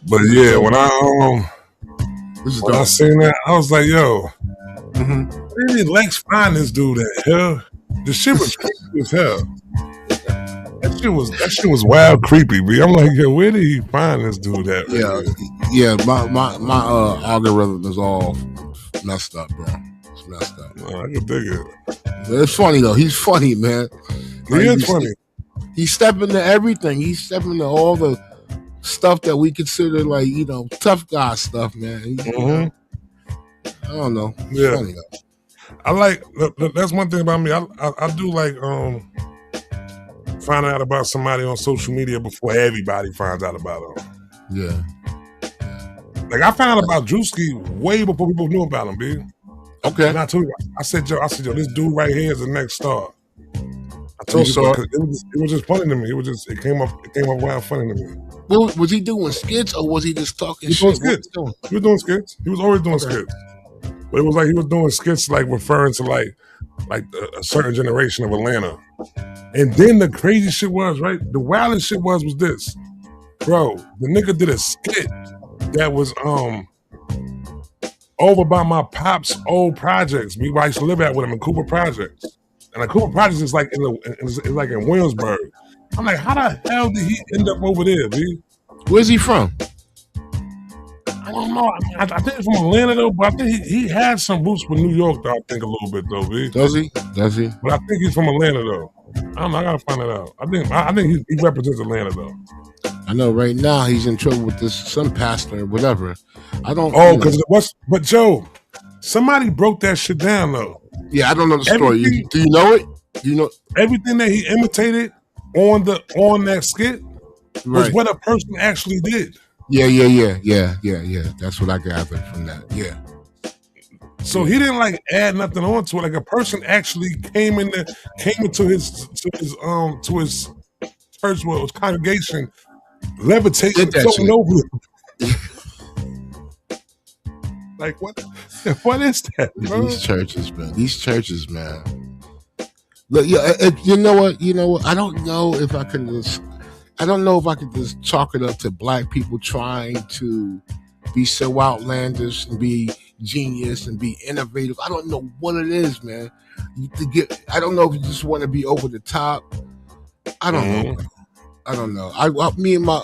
But yeah, when I dope. seen that, I was like, yo, Mm-hmm. where did Lex find this dude at? Hell, the shit was creepy as hell. That shit was wild creepy, B. I'm like, yo, where did he find this dude at right Yeah, here? yeah. My algorithm is all messed up, bro. It's messed up. Oh, I can dig it. But it's funny though. He's funny, man. He is funny. He's stepping into everything. He's stepping into all the stuff that we consider like, tough guy stuff, man. I don't know. It's Yeah. funny though. I like that's one thing about me. I do like finding out about somebody on social media before everybody finds out about them. Yeah. Like I found out about Drewski way before people knew about him, B. Okay. And I told you, I said, yo, this dude right here is the next star. I told you, it was just funny to me. It came up wild funny to me. Well, was he doing skits or was he just talking He shit? He was doing skits. He was always doing skits. But it was like he was doing skits like referring to like a certain generation of Atlanta. And then the crazy shit was, right? The wildest shit was this. Bro, the nigga did a skit that was over by my pop's old projects. I used to live at with him in Cooper Projects. And the Cooper Projects is like in Williamsburg. I'm like, how the hell did he end up over there, B? Where's he from? I don't know. I think he's from Atlanta though, but I think he had some roots with New York though. I think a little bit though, B. Does he? But I think he's from Atlanta though. I don't know. I gotta find it out. I think he represents Atlanta though. I know right now he's in trouble with some pastor or whatever. I don't. Oh, because it was. But Joe, somebody broke that shit down though. Yeah, I don't know the story. Do you know it? Do you know everything that he imitated on that skit was what a person actually did. Yeah. That's what I gathered from that. Yeah. So he didn't like add nothing onto it. Like a person actually came into his church, well, his congregation, levitating, floating over him. Like what? What is that, bro? These churches, man. Look, you know what? I don't know if I can just chalk it up to black people trying to be so outlandish and be genius and be innovative. I don't know what it is, man. I don't know if you just want to be over the top. I don't know. I don't know. Me and my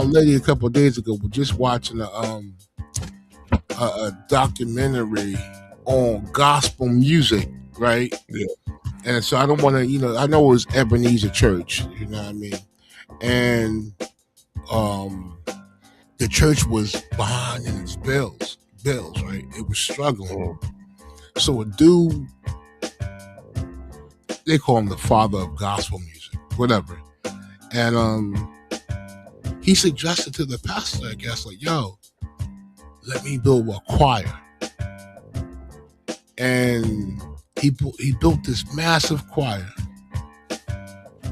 lady a couple of days ago were just watching a documentary on gospel music, right? Yeah. And so I don't want to, I know it was Ebenezer Church, you know what I mean? And the church was behind in its bills, right? It was struggling. So a dude, they call him the father of gospel music, whatever. And he suggested to the pastor, I guess, like, yo, let me build a choir. And he built this massive choir.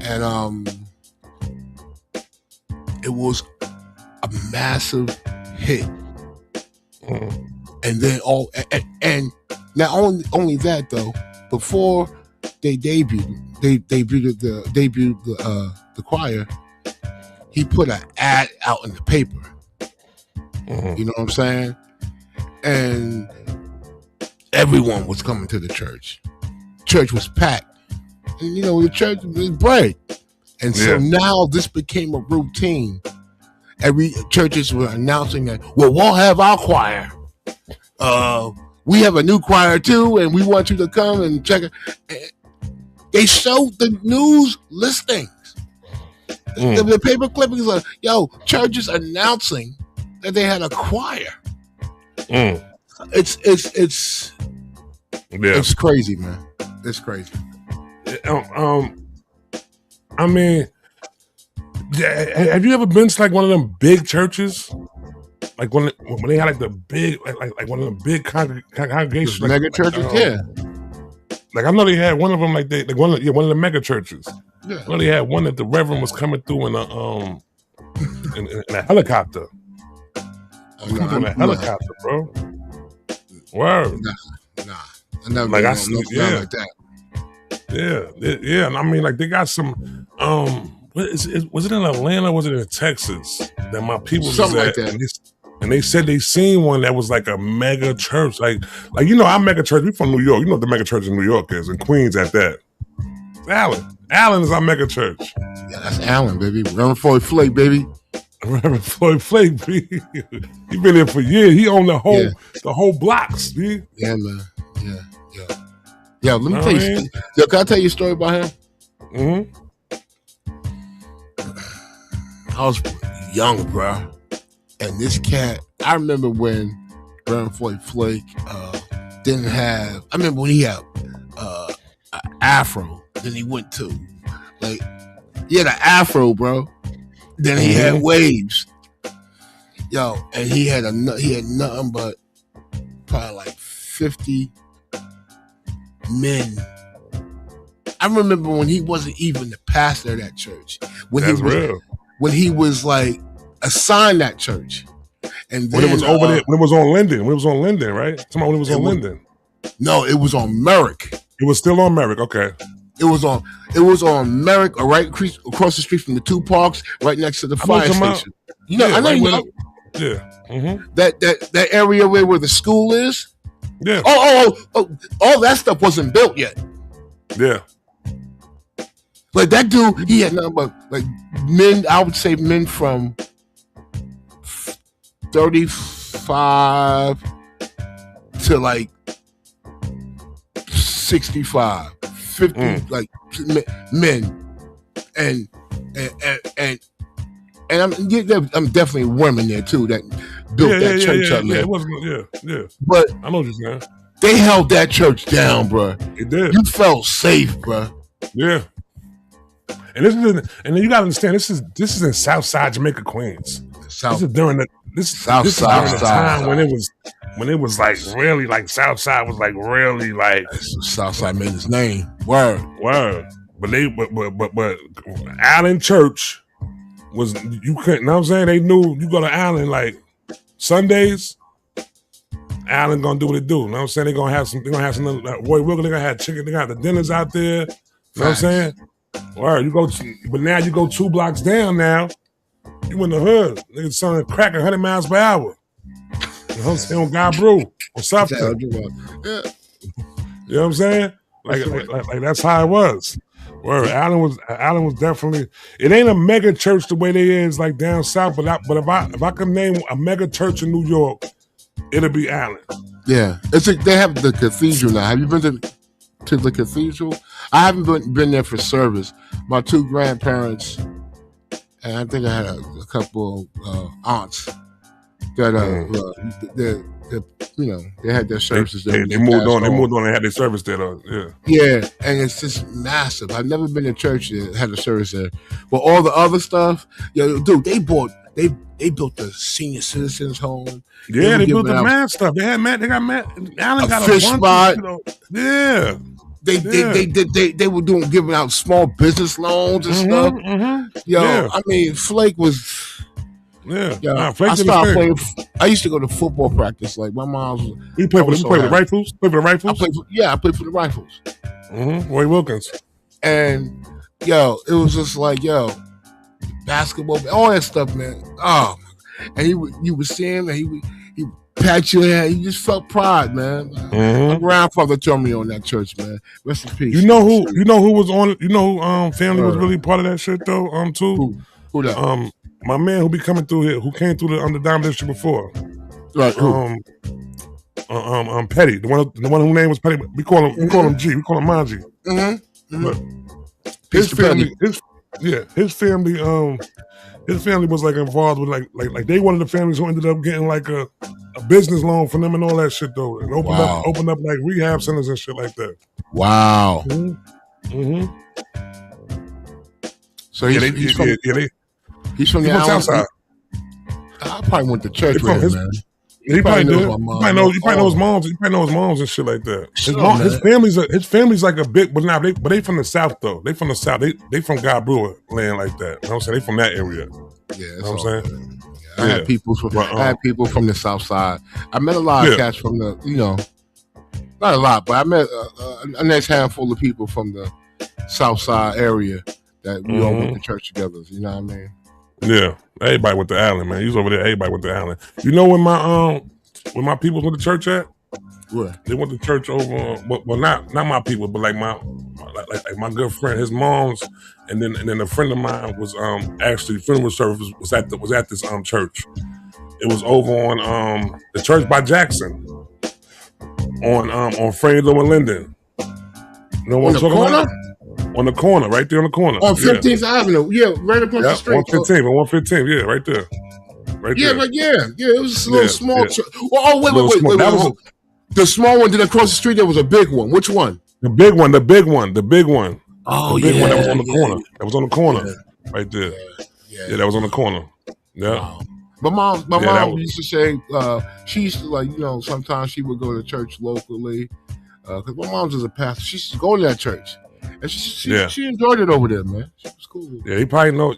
And it was a massive hit. And then and not only that though, before they debuted the choir, he put an ad out in the paper. You know what I'm saying? And everyone was coming to the church. Church was packed. And the church was bright. And so now this became a routine. Every churches were announcing that, well, we'll have our choir. We have a new choir too, and we want you to come and check it. They showed the news listings. The paper clippings are, yo, churches announcing that they had a choir. It's crazy, man. It's crazy. I mean, have you ever been to like one of them big churches? Like when they had like the big, like one of them big congregations, like, mega churches, yeah. Like I know they had one of them, like one of the mega churches. Yeah. I know they had one that the Reverend was coming through in a helicopter. In a helicopter, bro. Word. Nah. I never like like that. Yeah. And I mean, like they got some Was it in Atlanta? Or was it in Texas that my people was Something at? like that. And they said they seen one that was like a mega church, like our mega church. We from New York. You know what the mega church in New York is, in Queens at that. It's Allen. Allen is our mega church. Yeah, that's Allen, baby. Reverend Floyd Flake, baby. Reverend Floyd Flake, he been there for years. He owned the whole blocks, B. Yeah, man. Yeah. Let me tell you. Yo, can I tell you a story about him? I was young, bro. And this cat, I remember when Reverend Floyd Flake didn't have, I remember when he had an afro, then he went to, like, he had an afro, bro. Then he had waves. Yo, and he had nothing but probably like 50 men. I remember when he wasn't even the pastor of that church. When he was like assigned that church. And then, when it was over there, when it was on Linden, right? When it was on Linden. No, it was on Merrick. It was still on Merrick, okay. It was on Merrick, right across the street from the two parks, right next to the fire station. You know, I know you know. Yeah. Mm-hmm. That area where the school is. Yeah. Oh, all that stuff wasn't built yet. Yeah. Like that dude, he had nothing but like men. I would say men from 35 to like 65, 50, like men, and I'm definitely women there too that built that church up, man. It wasn't, yeah. But I know what you're saying. They held that church down, bro. It did. You felt safe, bro. Yeah. And then you gotta understand, this is in Southside Jamaica, Queens. This is during the time when it was like really like Southside was like really like Southside made his name. Word. But Allen Church was, you couldn't, know what I'm saying? They knew you go to Allen like Sundays, Allen gonna do what it do. You know what I'm saying? They're gonna have some Roy Wilker, they're gonna have chicken, they got the dinners out there. You know what I'm saying? Word, but now you go 2 blocks down now, you in the hood. Niggas selling crack 100 miles per hour. You know what I'm saying? On God Brew or something. Yeah. You know what I'm saying? Like that's how it was. Word, Allen was definitely. It ain't a mega church the way they is like down south, but if I could name a mega church in New York, it'll be Allen. Yeah, they have the cathedral now. Have you been to the cathedral? I haven't been there for service. My 2 grandparents, and I think I had a couple aunts that they had their services there. They moved on. They moved on and had their service there, though. Yeah. Yeah, and it's just massive. I've never been to church that had a service there. But all the other stuff, dude, they built the senior citizens home. Yeah, they built the mad stuff. They got mad. Allen got a fish spot. Yeah. They were giving out small business loans and stuff. I mean, Flake was. Yeah, I started playing. I used to go to football practice. Like my mom was. You play for the Rifles? Play for the Rifles? I played for the Rifles. Roy Wilkins. And it was just like basketball, all that stuff, man. Oh, and you would see him, and he would pat your hand. You just felt pride, man. My grandfather told me on that church, man. Rest in peace. You know who was on? You know who family was really part of that shit though? Too. Who that? My man who be coming through here, who came through the DiamondDistrict before. Right. Who? Petty, the one whose name was Petty. We call him G. We call him Manji. His family, his family was like involved with like they one of the families who ended up getting like a business loan from them and all that shit though, and opened up like rehab centers and shit like that. Wow. So he's from the Southside. I probably went to church with him, man. He probably did. You probably know his moms. You probably know his moms and shit like that. His family's like a big, but they from the South though. They from the South. They from God Brewer land like that. You know what I'm saying? They from that area. Yeah, you know what I'm saying? Yeah. I had people from the South Side. I met a lot of cats from the, not a lot, but I met a nice handful of people from the South Side area that we all went to church together. You know what I mean? Yeah, everybody went to Allen, man. You was over there. Everybody went to Allen. You know when my people went to church at? Where? They went to church over. Well, not my people, but like my good friend, his mom's, and then a friend of mine was actually funeral service was at this church. It was over on the church by Jackson on Fredo and Linden. You know what I'm talking about? On the corner, right there on the corner. On 15th Avenue. Yeah, right across the street. 115, yeah, right there. Right yeah, there. But yeah, it was a little small church. Oh, wait. The small one, then across the street there was a big one. Which one? The big one. Oh, the big one that was on the corner. That was on the corner. Right there. Yeah, that was on the corner. Yeah. Wow. But my mom used to say, she used to, like, you know, sometimes she would go to church locally. Because my mom's was a pastor. She used to go to that church. And she enjoyed it over there, man. She was cool. Yeah, they probably know,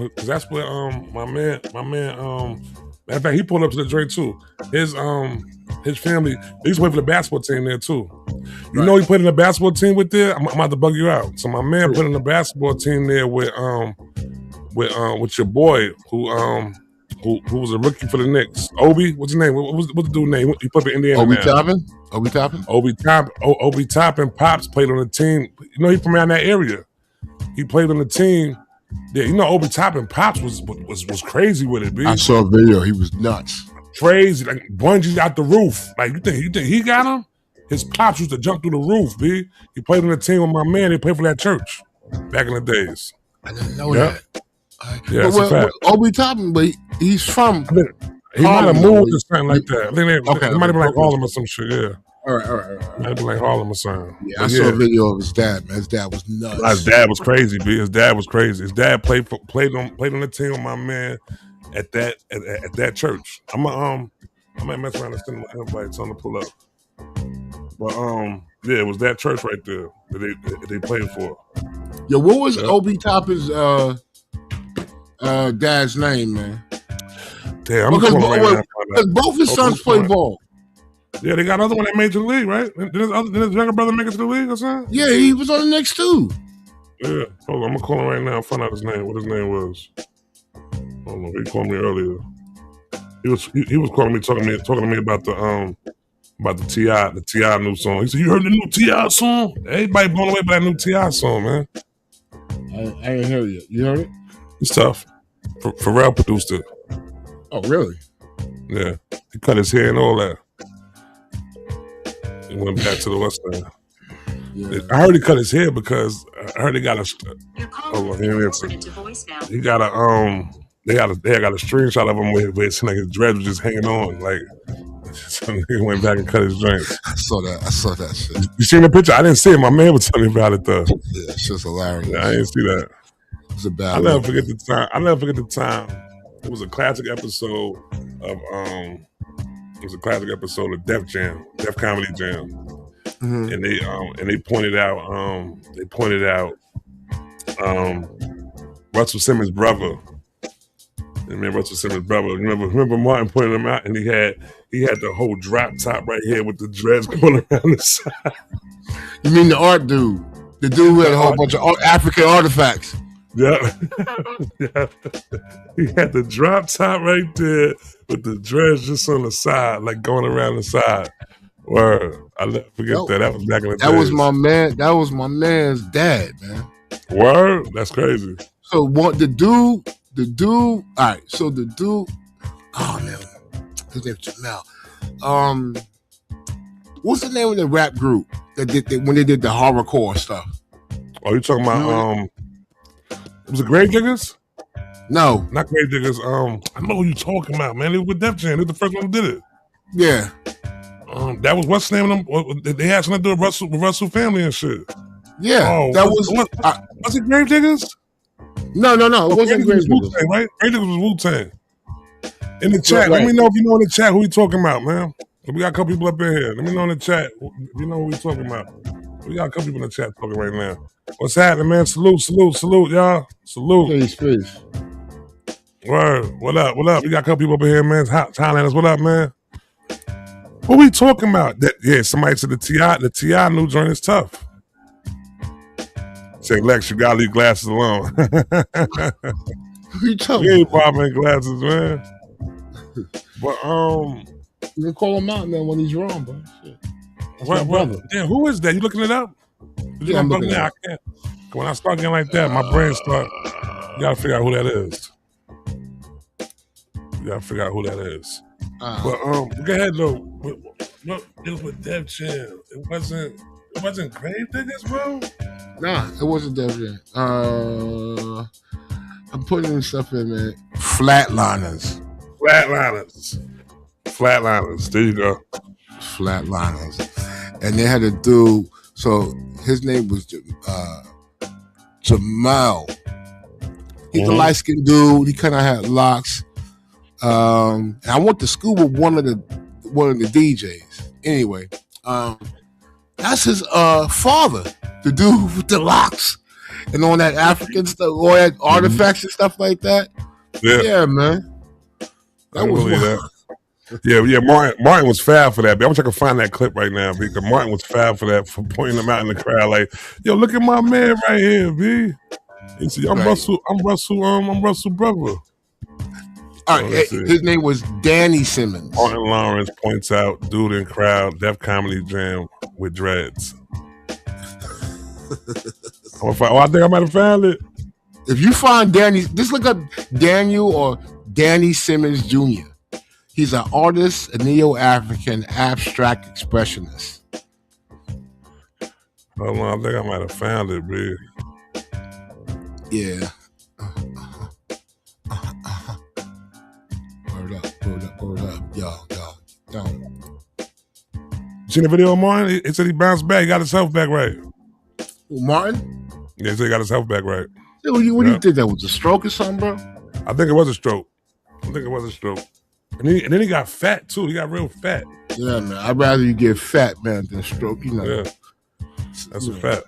because that's where my man, matter of fact, he pulled up to the joint too. His family, they used to play for the basketball team there too. You know, he put in the basketball team with there. I'm about to bug you out. So my man put in the basketball team there with your boy who was a rookie for the Knicks. Obi, what's his name? What's the dude's name? He played for Indiana. Obi Toppin Pops played on the team. You know, he from around that area. He played on the team. Yeah, you know, Obi Toppin Pops was crazy with it, B. I saw a video. He was nuts. Crazy, like bungee out the roof. Like you think he got him? His pops used to jump through the roof, B. He played on the team with my man. He played for that church back in the days. I didn't know that. Yeah, that's a fact. Obi Toppin, but he's from. He might have moved or something like that. I think it might have been like Harlem or some shit. Yeah. All right. Might have been like Harlem or something. Yeah, I saw a video of his dad. Man, his dad was nuts. His dad was crazy, B. His dad was crazy. His dad played on the team with my man at that church. I might mess around and send him an invite, tell him to pull up. But yeah, it was that church right there that they played for. Yo, what was Obi Toppin's dad's name, man? Damn, because both his sons play ball. Yeah, they got another one that made the league, right? Did his younger brother make it to the league or something? Yeah, he was on the Knicks too. Yeah, hold on, I'm gonna call him right now and find out his name. What his name was? Hold on, he called me earlier. He was calling me, talking to me about the T.I. new song. He said, "You heard the new T.I. song?" Everybody blown away by that new T.I. song, man. I ain't heard it yet. You heard it? It's tough. Pharrell produced it. Oh, really? Yeah, he cut his hair and all that. He went back to the West End. Yeah. I heard he cut his hair because I heard he got a. Hold on, he got a They got a screenshot of him where it seemed like his dreads was just hanging on, like. So he went back and cut his joints. I saw that shit. You seen the picture? I didn't see it. My man was telling me about it though. Yeah, it's just hilarious. Yeah, I didn't see that. It's a bad. I'll never forget the time. It was a classic episode of Def Jam, Def Comedy Jam, and they pointed out Russell Simmons' brother. And man, Russell Simmons' brother. Remember Martin pointed him out, and he had the whole drop top right here with the dreads going around the side. You mean the art dude? The dude who had a whole bunch of African artifacts. Yeah. Yeah. He had the drop top right there with the dreads just on the side, like going around the side. Word. I'll never forget that. That was back in the days. That was my man's dad, man. Word? That's crazy. So what the dude, all right, so the dude, oh man, his name's Jamel. What's the name of the rap group that when they did the horrorcore stuff? Oh, you talking about was it Grave Diggers? No. Not Grave Diggers. I know who you talking about, man. It was with Def Jam. They was the first one who did it. Yeah. That was what's the name of them? They had something to do with Russell family and shit. Yeah. Oh, was it Grave Diggers? No. It wasn't Grave Diggers. Right? Grave Diggers was Wu-Tang. In the chat, let me know if you know in the chat who we talking about, man. We got a couple people up in here. Let me know in the chat if you know who we talking about. We got a couple people in the chat talking right now. What's happening, man? Salute, y'all. Salute. Peace. Word. What up? We got a couple people up in here, man. Thailanders, what up, man? What we talking about? Somebody said the T.I. new joint is tough. Say, Lex, you gotta leave glasses alone. Who you talking We ain't about? popping glasses, man. But You can call him out, man, when he's wrong, bro. Shit. That's my what? brother. Damn, who is that? You looking it up? You Yeah, I'm gonna bug looking me? it I up. can't. When I start getting like that, my brain start. You gotta figure out who that is. You gotta figure out who that is. But go ahead though. What it was with Def Jam? It wasn't Grave Diggers, bro. Nah, it wasn't Def Jam. I'm putting stuff in, man. Flatliners. Flatliners. There you go. Flatliners. And they had a dude, so his name was Jamal. He's a light-skinned dude. He kind of had locks. And I went to school with one of the DJs. Anyway, that's his father, the dude with the locks and all that African stuff, all that artifacts and stuff like that. Yeah, man. That was that. Yeah. Martin was foul for that. I wish I could find that clip right now, because Martin was foul for that, for pointing him out in the crowd, like, yo, look at my man right here, B. He said, I'm Russell brother. All right, his name was Danny Simmons. Martin Lawrence points out, dude in crowd, Def Comedy Jam with dreads. I think I might have found it. If you find Danny, just look up Daniel or Danny Simmons Jr. He's an artist, a neo-African abstract expressionist. Hold on, I think I might have found it, B. Yeah. Word up. Yo. You seen the video of Martin? He said he bounced back. He got his health back right. Martin? Yeah, he said he got his health back right. What do you think? That was a stroke or something, bro? I think it was a stroke. And then he got fat, too. He got real fat. Yeah, man. I'd rather you get fat, man, than stroke, you know. Yeah. That's a fact.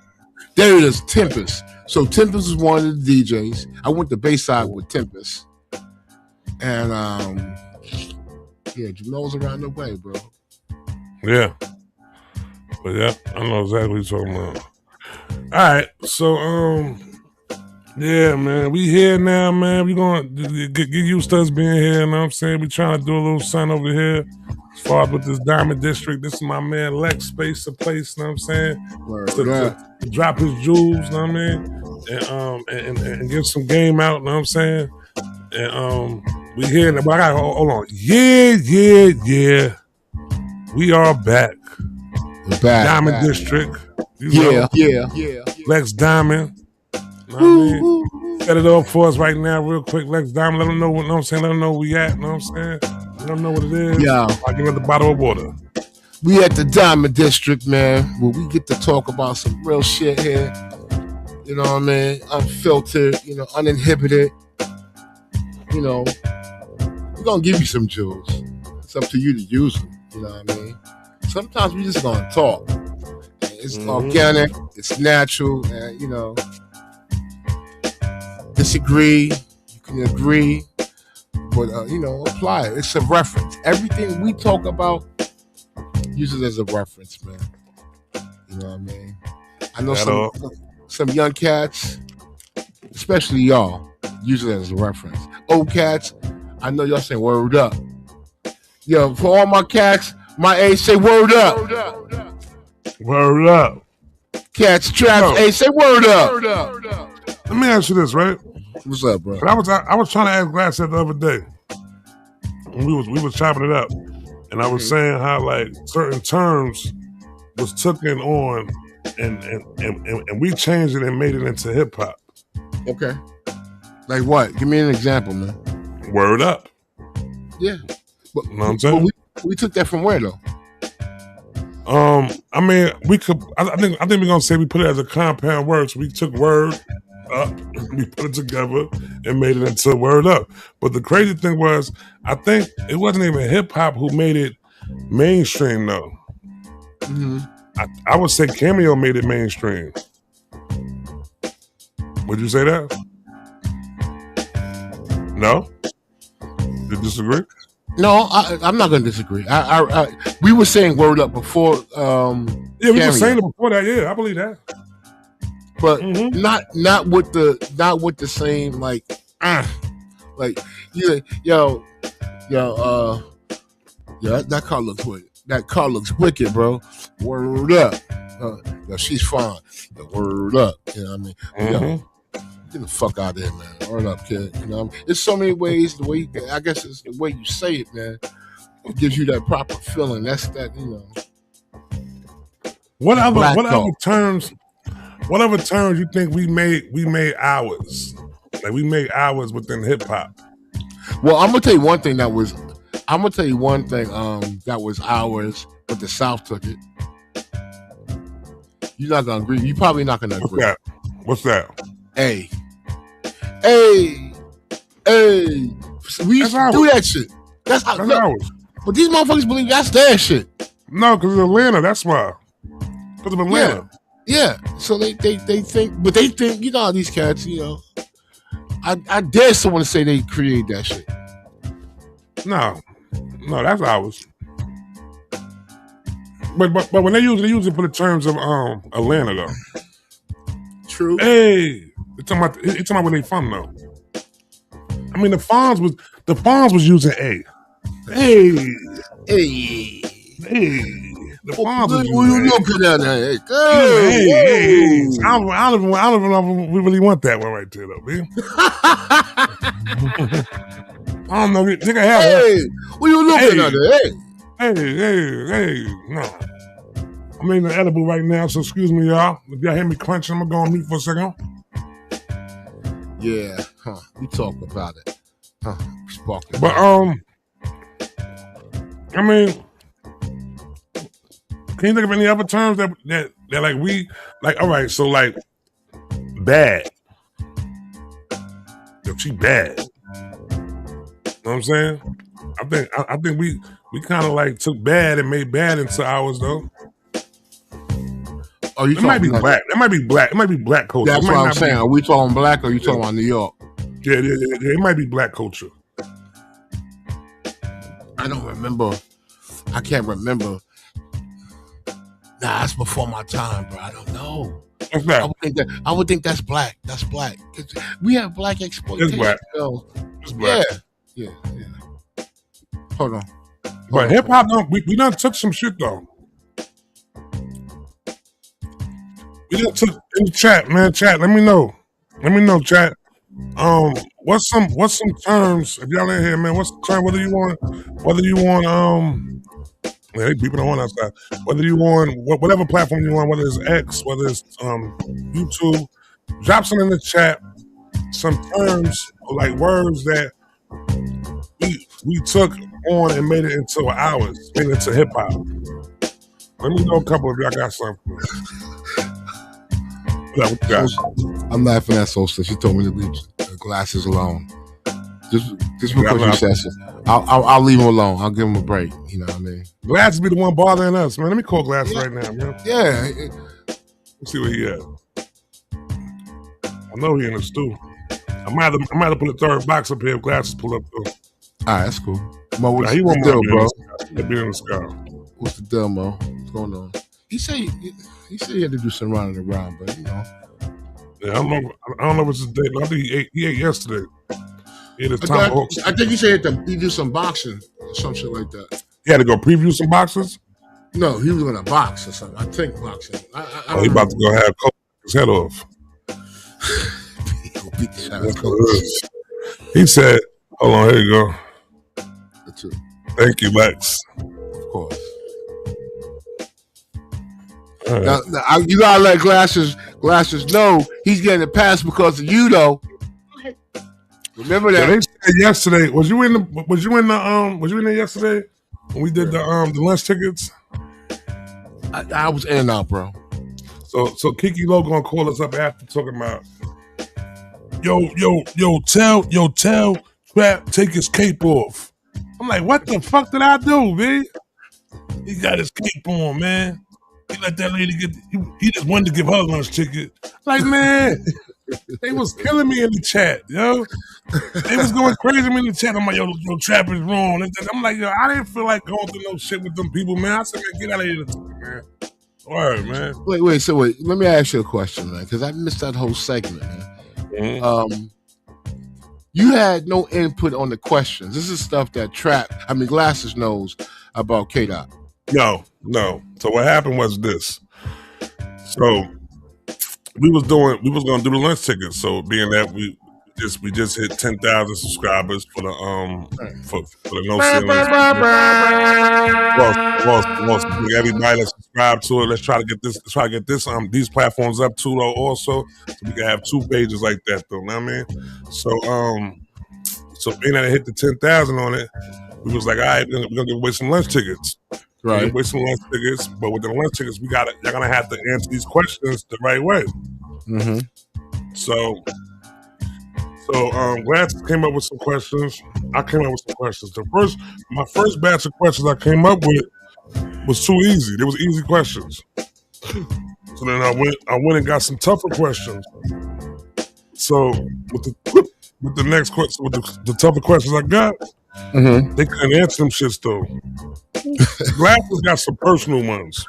There it is, Tempest. So Tempest is one of the DJs. I went to Bayside with Tempest. And, Jamel's around the way, bro. Yeah. But yeah, I know exactly what you're talking about. All right, so yeah, man, we here now, man. We gonna get used to us being here. You know what I'm saying? We trying to do a little something over here. As far as with this Diamond District, this is my man Lex Space a place. You know what I'm saying? To drop his jewels. You know what I mean? And get some game out. You know what I'm saying? And we here. But I gotta hold on. Yeah. We are back. We're back. Diamond District. Yeah. Lex Diamond. You know what I mean? Set it up for us right now, real quick. Lex Diamond, let them know what, you know what I'm saying? Let them know where we at, you know what I'm saying? Let them know what it is. Yeah. I'll give it the bottle of water. We at the Diamond District, man, where we get to talk about some real shit here. You know what I mean? Unfiltered, uninhibited. We're gonna give you some jewels. It's up to you to use them. You know what I mean? Sometimes we just gonna talk. It's organic, it's natural, and disagree, you can agree, but apply it. It's a reference. Everything we talk about, use it as a reference, man. You know what I mean? I know some young cats, especially y'all, use it as a reference. Old cats, I know y'all saying word up. Yo, for all my cats, my age, say word up. Word up. Cats, traps, hey, say word up. Let me ask you this, right? What's up, bro? I was trying to ask Glass that the other day. We was chopping it up, and I was saying how like certain terms was taken on, and we changed it and made it into hip hop. Okay. Like what? Give me an example, man. Word up. Yeah. But, you know what I'm saying? We took that from where though? I mean, we could. I think we're gonna say we put it as a compound word. So we took word up, we put it together, and made it into word up. But the crazy thing was, I think it wasn't even hip hop who made it mainstream though. Mm-hmm. I would say Cameo made it mainstream. Would you say that? No? You disagree? No, I'm not going to disagree. We were saying word up before. Yeah, we were saying it before that. Yeah, I believe that. but not with the same like yo that car looks wicked. That car looks wicked, bro. Word up. Yo, she's fine. Yo, word up. You know what I mean? Yo, get the fuck out of here, man. Word up, kid. You know what I mean? There's so many ways. The way I guess it's the way you say it, man. It gives you that proper feeling. That's that, you know. Whatever terms you think we made ours. Like we made ours within hip hop. Well, I'm gonna tell you one thing that was ours, but the South took it. You're not gonna agree. You're probably not gonna agree. What's that? Hey. We used to do that shit. That's ours. But these motherfuckers believe that's their shit. No, because it's Atlanta. That's why. Because of Atlanta. Yeah. So they think, but they think, you know how these cats, you know. I dare someone to say they created that shit. No, that's ours. But when they use it for the terms of Atlanta though. True. Hey, it's talking about where they from though. I mean the Fonz was using A. Hey. The Fonz was using you looking at that? Hey. I don't even know if we really want that one right there though, man. I don't know. Nigga have that. What you looking at that? Hey, no. I'm in the edible right now, so excuse me, y'all. If y'all hear me crunching, I'm gonna go on mute for a second. Yeah, we talk about it. But I mean, can you think of any other terms that like we like? All right, so like bad. Yo, she bad. You know what I'm saying? I think we kind of like took bad and made bad into ours though. Oh, it might be black. It might be black. It might be black culture. That's what I'm saying. Are we talking black or are you talking about New York? Yeah. It might be black culture. I don't remember. I can't remember. Nah, that's before my time, bro. I don't know. What's that? I would think that's black. That's black. We have black exploitation. It's black. So, it's black. Yeah. Hold on. But hip hop, we done took some shit though. We done took in the chat, man. Chat, let me know. Chat. What's some terms? If y'all in here, man, what's the term? Whether you want, they beeping on outside. Whether you want whatever platform you want, whether it's X, whether it's YouTube, drop some in the chat. Some terms like words that we took on and made it into ours, made it into hip hop. Let me know a couple of y'all got something. I'm laughing at Sosa. She told me to leave the glasses alone. Just because you said so. I'll leave him alone. I'll give him a break. You know what I mean? Glasses be the one bothering us, man. Let me call Glasses right now, man. Yeah. Let's see where he at. I know he in the stew. I might have put a third box up here if Glasses pull up though. Alright, that's cool. Mo, what's he the deal, bro? He'll be in the sky. What's the deal, Mo? What's going on? He said he had to do some running around, but you know. Yeah, I don't know what's his date. I think he ate yesterday. He had his time. I think he said he do some boxing or some shit like that. He had to go preview some boxes? No, he was gonna box or something. I think boxing. He about to go have his head off. He'll beat the shit out of Coach. He said, hold on, here you go. That's it. Thank you, Lex. Of course. Now, you gotta let Glasses know he's getting a pass because of you, though. Remember that? Yeah, they said yesterday. Was you in there yesterday when we did the lunch tickets? I was in and out, bro. So Kiki Low gonna call us up after talking about yo tell Trap take his cape off. I'm like, what the fuck did I do, man? He got his cape on, man. He let that lady he just wanted to give her lunch ticket. Like, man, they was killing me in the chat, yo. They was going crazy in the chat. I'm like, yo, Trap is wrong. I'm like, yo, I didn't feel like going through no shit with them people, man. I said, man, get out of here, man. Word, man. Wait. So let me ask you a question, man, because I missed that whole segment, man. Mm-hmm. You had no input on the questions. This is stuff that Glasses knows about K-Dot. No. So what happened was this. So we was gonna do the lunch tickets. So being that we just hit 10,000 subscribers for the no ceilings. Well, everybody let's subscribe to it. Let's try to get this these platforms up too though also. So we can have 2 pages like that though, you know what I mean? So being that it hit the 10,000 on it, we was like, all right, we're gonna give away some lunch tickets. Right. Give away some lunch tickets, but with the lunch tickets, you're gonna have to answer these questions the right way. Mm-hmm. So Glasses came up with some questions. I came up with some questions. My first batch of questions I came up with was too easy. They was easy questions. So then I went and got some tougher questions. So with the next question, with the tougher questions I got, they couldn't answer them shits though. Glasses got some personal ones.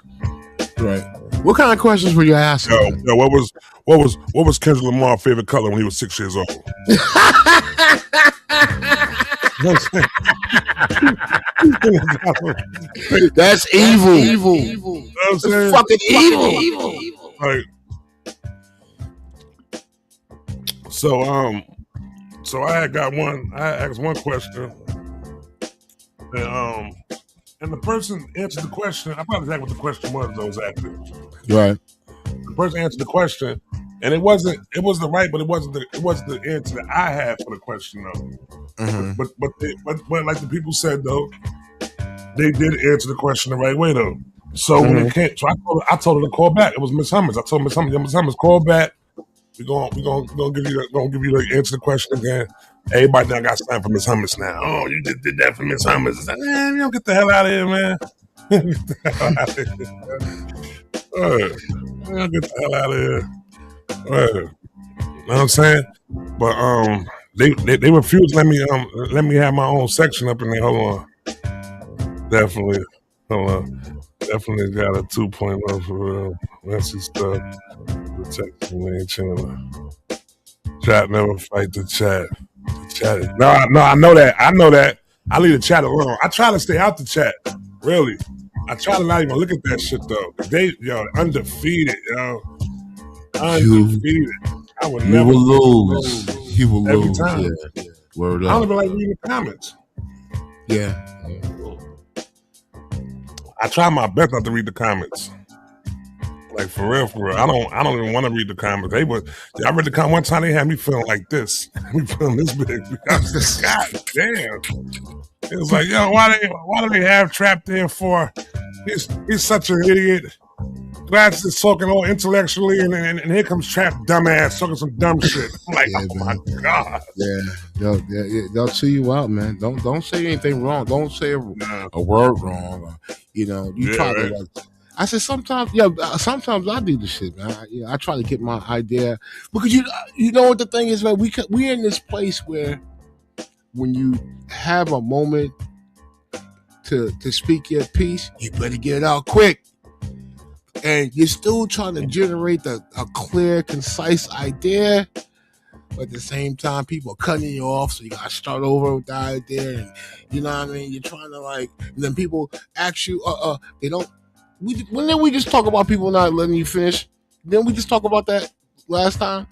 Right. What kind of questions were you asking? Yo, what was Kendrick Lamar's favorite color when he was 6 years old? That's evil. That's fucking evil. Like, so I asked one question, and the person answered the question. I probably forgot what the question was though, exactly. Right. The person answered the question, and it was the right, but it wasn't the answer that I had for the question though. Mm-hmm. But like the people said though, they did answer the question the right way though. So when it came, so I told her to call back. It was Miss Hummers. I told Miss Hummers, call back. We're gonna give you the answer the question again. Everybody now got signed for Miss Hummers now. Oh, you just did that for Miss Hummers. It's like, man, you don't get the hell out of here, man. Get the hell out of here. You know what I'm saying? But they refused to let me have my own section up in there. Hold on. Definitely. Hold on. Definitely got a 2.0 for real. Messy stuff. Protection main channel. Chat never fight the chat. No, I know that. I leave the chat alone. I try to stay out the chat. Really. I try to not even look at that shit though. They undefeated, yo. Undefeated. I would never lose. You will every lose. time. Yeah. Word up. I don't even like reading the comments. Yeah. I try my best not to read the comments. Like for real. I don't even want to read the comments. I read the comment one time. They had me feeling like this. Me feeling this big. I was just, God damn. It was like, yo, why do they have Trap there for? He's such an idiot. Glasses is talking all intellectually, and here comes Trap dumbass talking some dumb shit. I'm like, yeah, oh my God. Yeah. They'll chew you out, man. Don't say anything wrong. Don't say a word wrong. You try to like. I said sometimes I do the shit, man. I try to get my idea because you know what the thing is, man. We're in this place where when you have a moment to speak your piece, you better get it out quick. And you're still trying to generate a clear, concise idea, but at the same time, people are cutting you off, so you gotta start over with the idea. And you know what I mean? You're trying to and then people ask you, they don't. When we just talk about people not letting you finish? Didn't we just talk about that last time?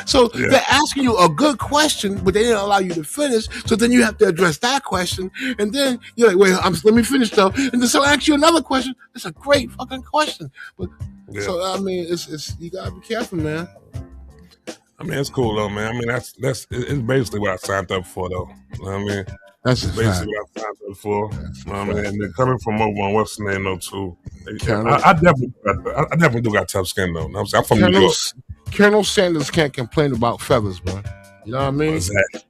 So they're asking you a good question, but they didn't allow you to finish. So then you have to address that question, and then you're like, "Wait, let me finish though." And then so I ask you another question. It's a great fucking question, but so I mean, it's you gotta be careful, man. I mean, it's cool though, man. I mean, it's basically what I signed up for, though. You know what I mean? That's basically what I signed up for. You know what I mean? And they're coming from over on what's the name though too. I definitely do got tough skin though. You know what I'm from New York. Colonel Sanders can't complain about feathers, bro. You know what I mean? Exactly.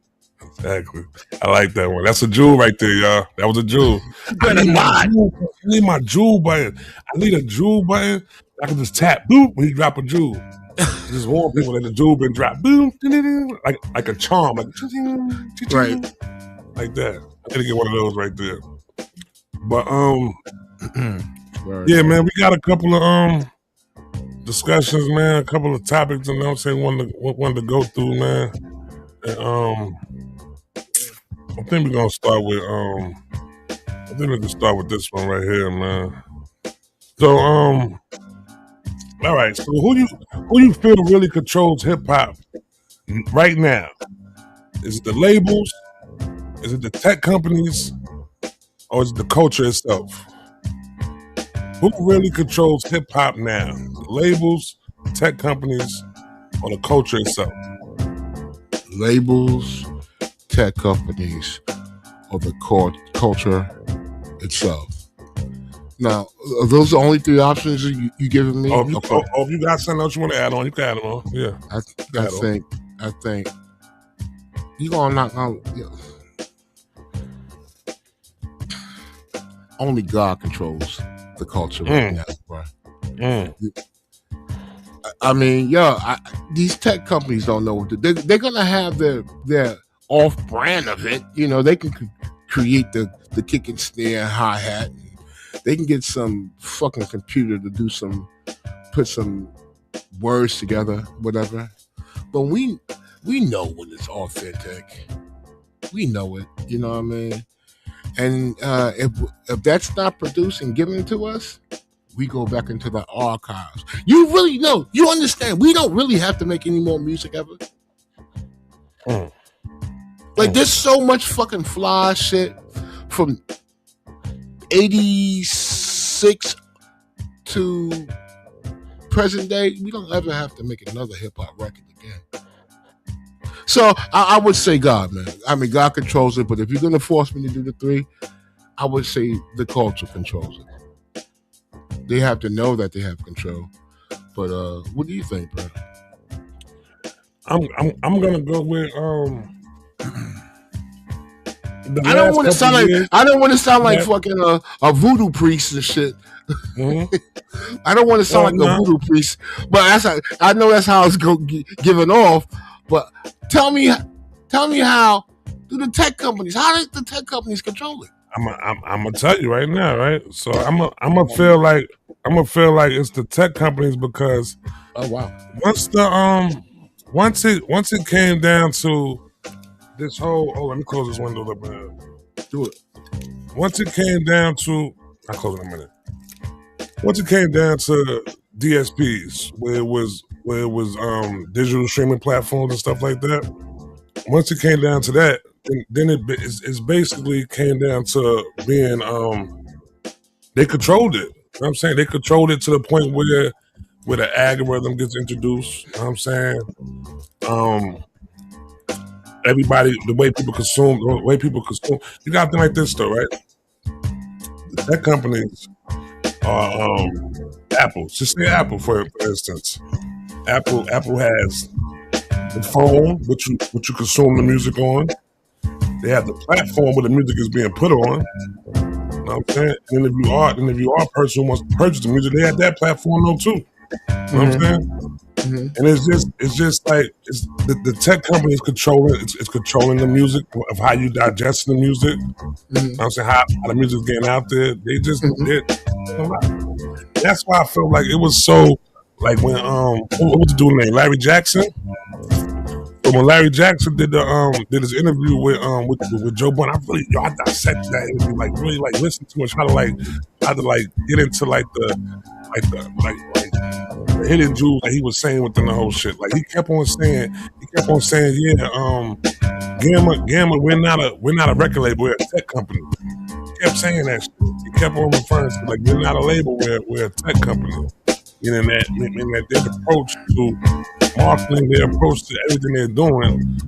I like that one. That's a jewel right there, y'all. That was a jewel. I need my jewel button. I need a jewel button. I can just tap, boop, when you drop a jewel. Just warn people that the jewel been dropped, boom, like a charm, like right, like that. I need to get one of those right there. But Yeah, man, we got a couple of discussions, man, a couple of topics, and I'm saying one to go through, man. And, I think we're gonna start with I think we can start with this one right here, man. So all right, so who you feel really controls hip hop right now? Is it the labels? Is it the tech companies? Or is it the culture itself? Who really controls hip hop now? The labels, tech companies, or the culture itself? Labels, tech companies, or the culture itself. Now, are those the only three options you giving me? If you got something else you want to add on, you can add on. Yeah. I think you gonna knock on. Only God controls the culture right now, bro. I mean, these tech companies don't know what to do. They're gonna have their off brand of it. You know, they can create the kick and snare hi hat. They can get some fucking computer to put some words together, whatever. But we know when it's authentic. We know it. You know what I mean? And if that's not produced and given to us, we go back into the archives. You really know. You understand. We don't really have to make any more music ever. Like, there's so much fucking fly shit from 86 to present day. We don't ever have to make another hip-hop record again. So I would say God, man. I mean, God controls it, but if you're going to force me to do the three, I would say the culture controls it. They have to know that they have control. But what do you think, bro? I'm gonna go with I don't want to sound like fucking a voodoo priest and shit. Mm-hmm. I don't want to sound like a voodoo priest, but I know that's how it's giving off. But tell me how do the tech companies? How do the tech companies control it? I'm gonna tell you right now, right? So I'm gonna feel like it's the tech companies because once it came down to this whole let me close this window up, man. Do it. Once it came down to I'll close it in a minute. Once it came down to DSPs, where it was digital streaming platforms and stuff like that. Once it came down to that, then it's basically came down to being they controlled it. You know what I'm saying? They controlled it to the point where the algorithm gets introduced. You know what I'm saying? Everybody, the way people consume, you got to think like this though, right? The tech companies are Apple. Just say Apple for instance. Apple has the phone, which you consume the music on. They have the platform where the music is being put on. You know what I'm saying? And then if you are a person who wants to purchase the music, they have that platform though too. You know what I'm saying? Mm-hmm. And it's just like the tech company is controlling. It's controlling the music of how you digest the music. Mm-hmm. You know what I'm saying how the music's getting out there. They just that's why I feel like it was so like when what was the dude's name? Larry Jackson. So when Larry Jackson did his interview with Joe Budden, I dissected that interview, like really like listen to it, how to get into the hidden jewels that he was saying within the whole shit. Like he kept on saying, Gamma, we're not a record label, we're a tech company. He kept saying that shit. He kept on referring to like we're not a label, we're a tech company. And in that their approach to marketing, their approach to everything they're doing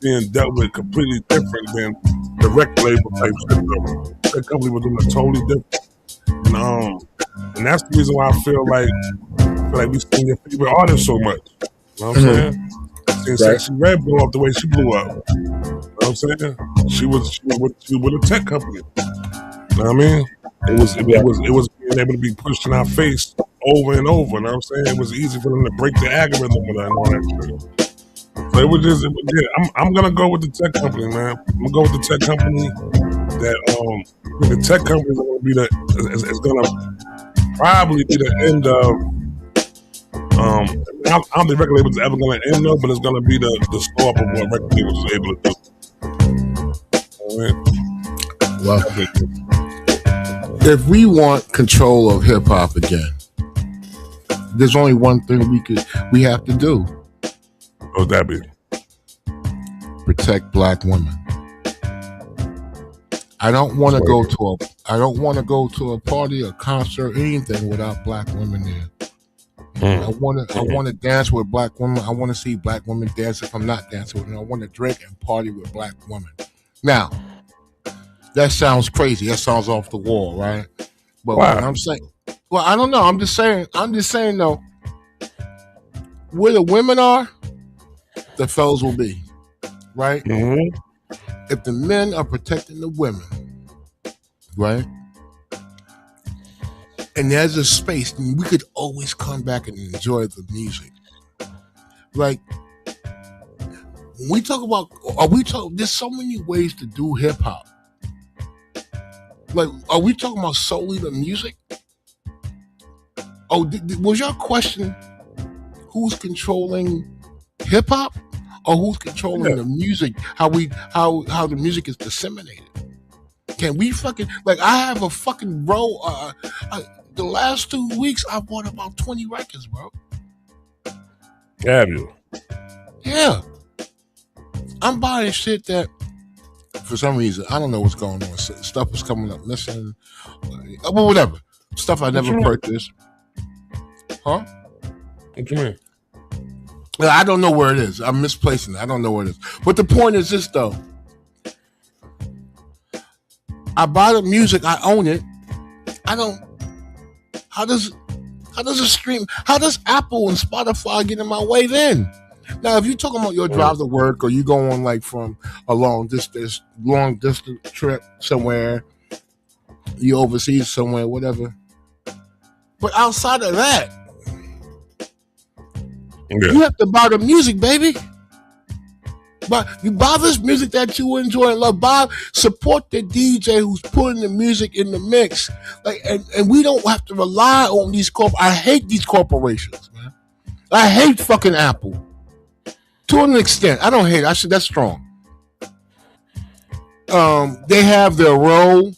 being dealt with completely different than the record label type shit. That company was doing it totally different. And that's the reason why I feel like we sing your favorite artist so much. You know what I'm saying? Seeing Sexy Red blow up the way she blew up. You know what I'm saying? She was with a tech company. You know what I mean? It was being able to be pushed in our face over and over. You know what I'm saying? It was easy for them to break the algorithm with that and all that shit. So it was just, I'm gonna go with the tech company, man. I'm gonna go with the tech company that the tech company is gonna be probably be the end of. I don't think record labels are ever going to end though, but it's going to be the slow up of what record labels is able to do. Well, if we want control of hip hop again, there's only one thing we have to do. What would that be? Protect black women. I don't want to go to a party, a concert, anything without black women there. I want to dance with black women. I want to see black women dance if I'm not dancing with them. I want to drink and party with black women. Now, that sounds crazy. That sounds off the wall, right? But what I'm saying, well, I don't know. I'm just saying though, where the women are, the fellas will be, right? Mm-hmm. If the men are protecting the women, right? And there's a space, and we could always come back and enjoy the music. Like, when we talk about, there's so many ways to do hip hop. Like, are we talking about solely the music? Oh, was your question who's controlling hip hop, or who's controlling the music? How the music is disseminated? Can we fucking, like, I have a fucking bro. The last 2 weeks, I bought about 20 records, bro. Have you? Yeah. I'm buying shit that, for some reason, I don't know what's going on. Stuff is coming up missing. Well, whatever. Stuff I never purchased. Huh? What you mean? I don't know where it is. I'm misplacing it. I don't know where it is. But the point is this, though. I buy the music. I own it. I don't. How does it stream? How does Apple and Spotify get in my way then? Now, if you're talking about your drive to work, or you go on like from a long distance trip somewhere, you overseas somewhere, whatever. But outside of that, you have to buy the music, baby. But you buy this music that you enjoy and love. Support the DJ who's putting the music in the mix. Like, and we don't have to rely on these I hate these corporations, man. I hate fucking Apple. To an extent. I don't hate it. That's strong. They have their role.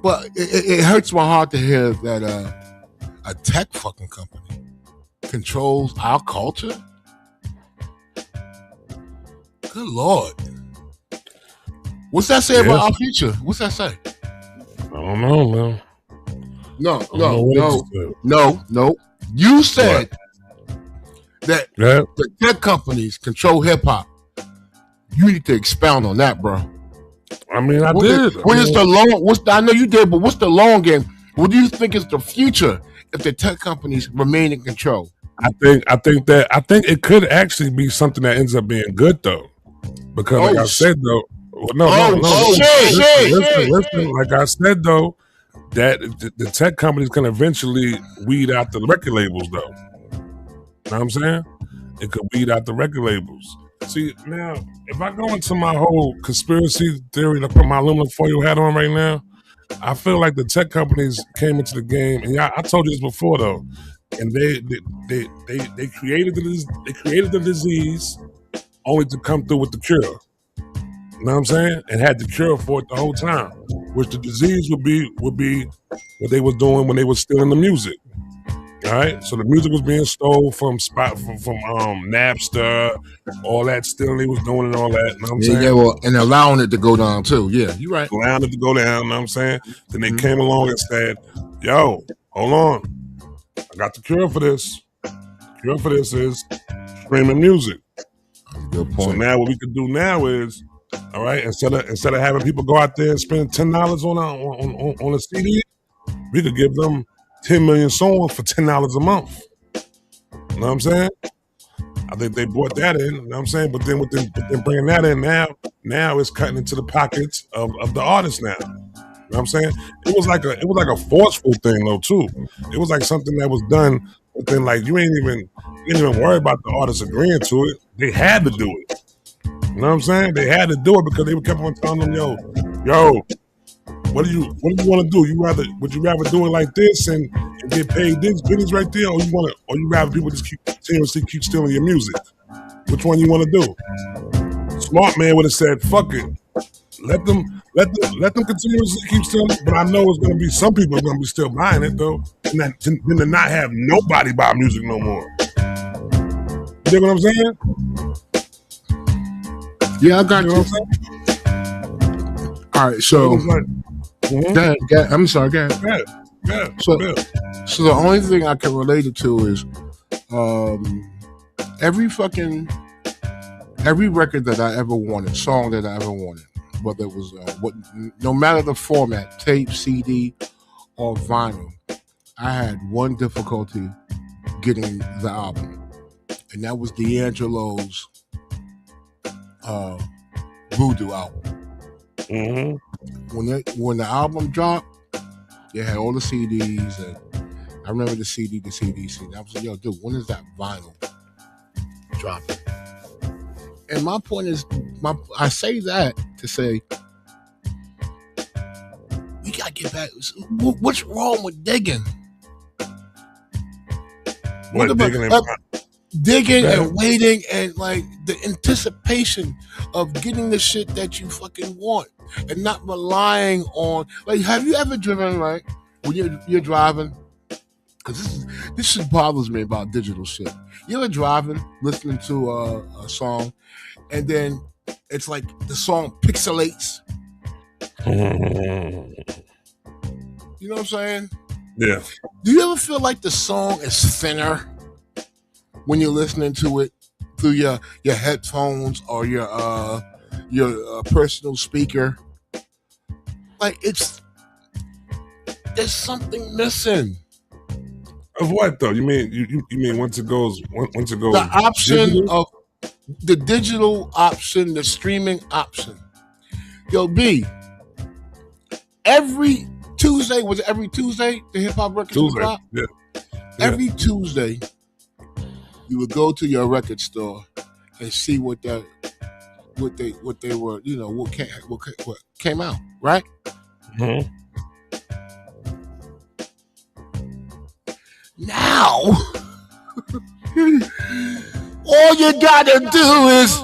But it hurts my heart to hear that a tech fucking company controls our culture. Good Lord. What's that say about our future? What's that say? I don't know, man. No. You said that the tech companies control hip hop. You need to expound on that, bro. I mean, I did. I know you did, but what's the long game? What do you think is the future if the tech companies remain in control? I think it could actually be something that ends up being good though. Because like I said though, listen, like I said though, that the tech companies can eventually weed out the record labels though. You know what I'm saying? It could weed out the record labels. See, now, if I go into my whole conspiracy theory, to put my aluminum foil hat on right now, I feel like the tech companies came into the game, and I told you this before though, and they created the disease only to come through with the cure. You know what I'm saying? And had the cure for it the whole time, which the disease would be what they were doing when they were stealing the music. All right, so the music was being stolen from Napster, all that stealing they was doing and all that. You know what I'm saying? Yeah, well, and allowing it to go down too. Yeah, you're right. Allowing it to go down. You know what I'm saying? Then they came along and said, "Yo, hold on, I got the cure for this. The cure for this is streaming music." Good point. So now what we can do now is, all right, instead of having people go out there and spend $10 on a CD, we could give them 10 million songs for $10 a month. You know what I'm saying? I think they brought that in, you know what I'm saying? But then with them bringing that in now it's cutting into the pockets of the artists now. You know what I'm saying? It was like a forceful thing though too. It was like something that was done, but then like you ain't even worry about the artists agreeing to it. They had to do it. You know what I'm saying? They had to do it because they kept on telling them, yo, what do you want to do? Would you rather do it like this and get paid this pennies right there, or you rather people just continuously keep stealing your music? Which one you want to do? Smart man would have said, "Fuck it, let them continuously keep stealing." But I know it's going to be some people are going to be still buying it though, and then to not have nobody buy music no more. You know what I'm saying? Yeah, I got you. All right, so I'm sorry, go ahead. So the only thing I can relate it to is every record that I ever wanted, song that I ever wanted, whether it was no matter the format, tape, CD, or vinyl, I had one difficulty getting the album, and that was D'Angelo's Voodoo album. Mm-hmm. When the album dropped, they had all the CDs, and I remember the CD. I was like, "Yo, dude, when is that vinyl dropping?" And my point is, I say that to say, we gotta get back. What's wrong with digging? What digging? Digging and waiting and like the anticipation of getting the shit that you fucking want and not relying on, like, have you ever driven, like, when you're driving, because this shit bothers me about digital shit. You ever driving, listening to a song, and then it's like the song pixelates? You know what I'm saying? Yeah. Do you ever feel like the song is thinner when you're listening to it through your headphones or your personal speaker? Like, there's something missing. Of what though? You mean once it goes the option digital? Of the digital option, the streaming option. Yo, B, every Tuesday, was it every Tuesday the hip hop records would drop? Yeah. Every Tuesday you would go to your record store and see what they were, you know, what came out, right? Mm-hmm. Now, all you gotta do is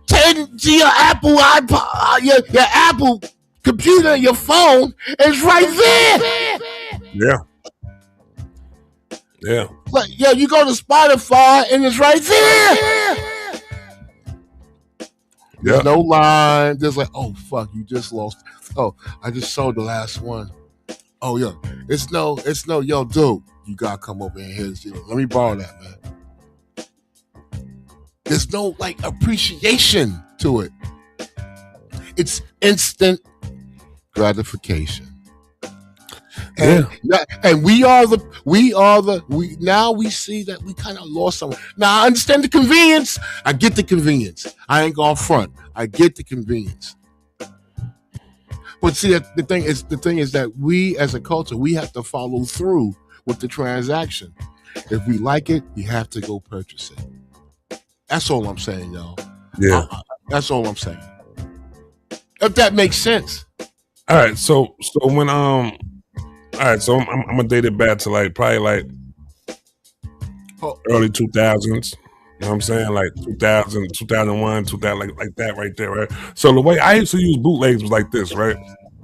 take to your Apple iPod, your Apple computer, your phone, it's right there. Yeah. Like, you go to Spotify and it's right there. There's no line. There's like, oh fuck, you just lost. Oh, I just sold the last one. Oh yeah, it's no, yo, dude, you gotta come over and here's you. Let me borrow that, man. There's no like appreciation to it. It's instant gratification. And we now we see that we kind of lost some. Now I understand the convenience. I get the convenience. I ain't going front. I get the convenience. But see, the thing is that we as a culture, we have to follow through with the transaction. If we like it, we have to go purchase it. That's all I'm saying, y'all. Yeah. That's all I'm saying. If that makes sense. All right. So when all right, so I'm gonna date it back to like probably like early 2000s. You know what I'm saying? Like 2000, 2001, 2000, like that right there, right? So the way I used to use bootlegs was like this, right?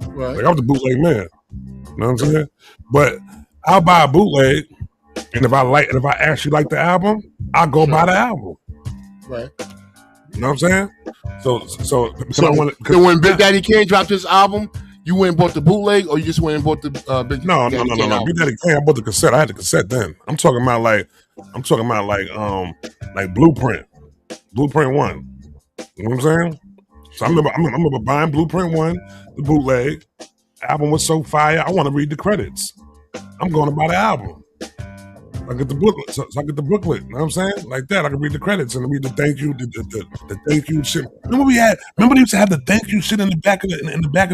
Right. Like I was a bootleg man. You know what I'm saying? But I'll buy a bootleg, and if I actually like the album, I'll go buy the album. Right. You know what I'm saying? So when Big Daddy Kane dropped his album, you went and bought the bootleg, or you just went and bought the Big Daddy Kane album? Big Daddy Kane, I bought the cassette. I had the cassette then. I'm talking about like Blueprint 1. You know what I'm saying? So I remember buying Blueprint 1, the bootleg. Album was so fire. I want to read the credits. I'm going to buy the album. I get the booklet. So I get the booklet. You know what I'm saying? Like that. I can read the credits and read the thank you, the thank you shit. Remember they used to have the thank you shit in the back of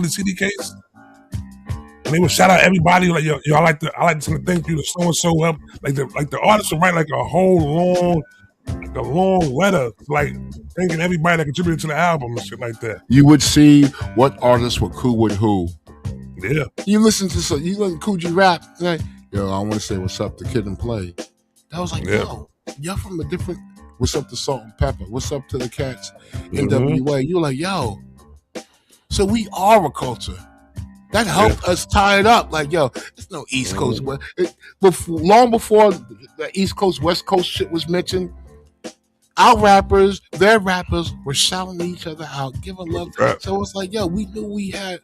the CD case? And they would shout out everybody like, yo, I like to send a thank you to so and so up. Like the artist would write like a whole long like a long letter, like thanking everybody that contributed to the album and shit like that. You would see what artists were cool with who. Yeah. You listen to Coogee rap, like, yo, I want to say what's up to Kid and Play. That was like, yo, you're from a different. What's up to Salt and Pepper? What's up to the Cats? NWA. You're like, yo. So we are a culture. That helped us tie it up. Like, yo, there's no East Coast. Long before the East Coast, West Coast shit was mentioned, our rappers, their rappers were shouting each other out, giving love. So it's like, yo, we knew we had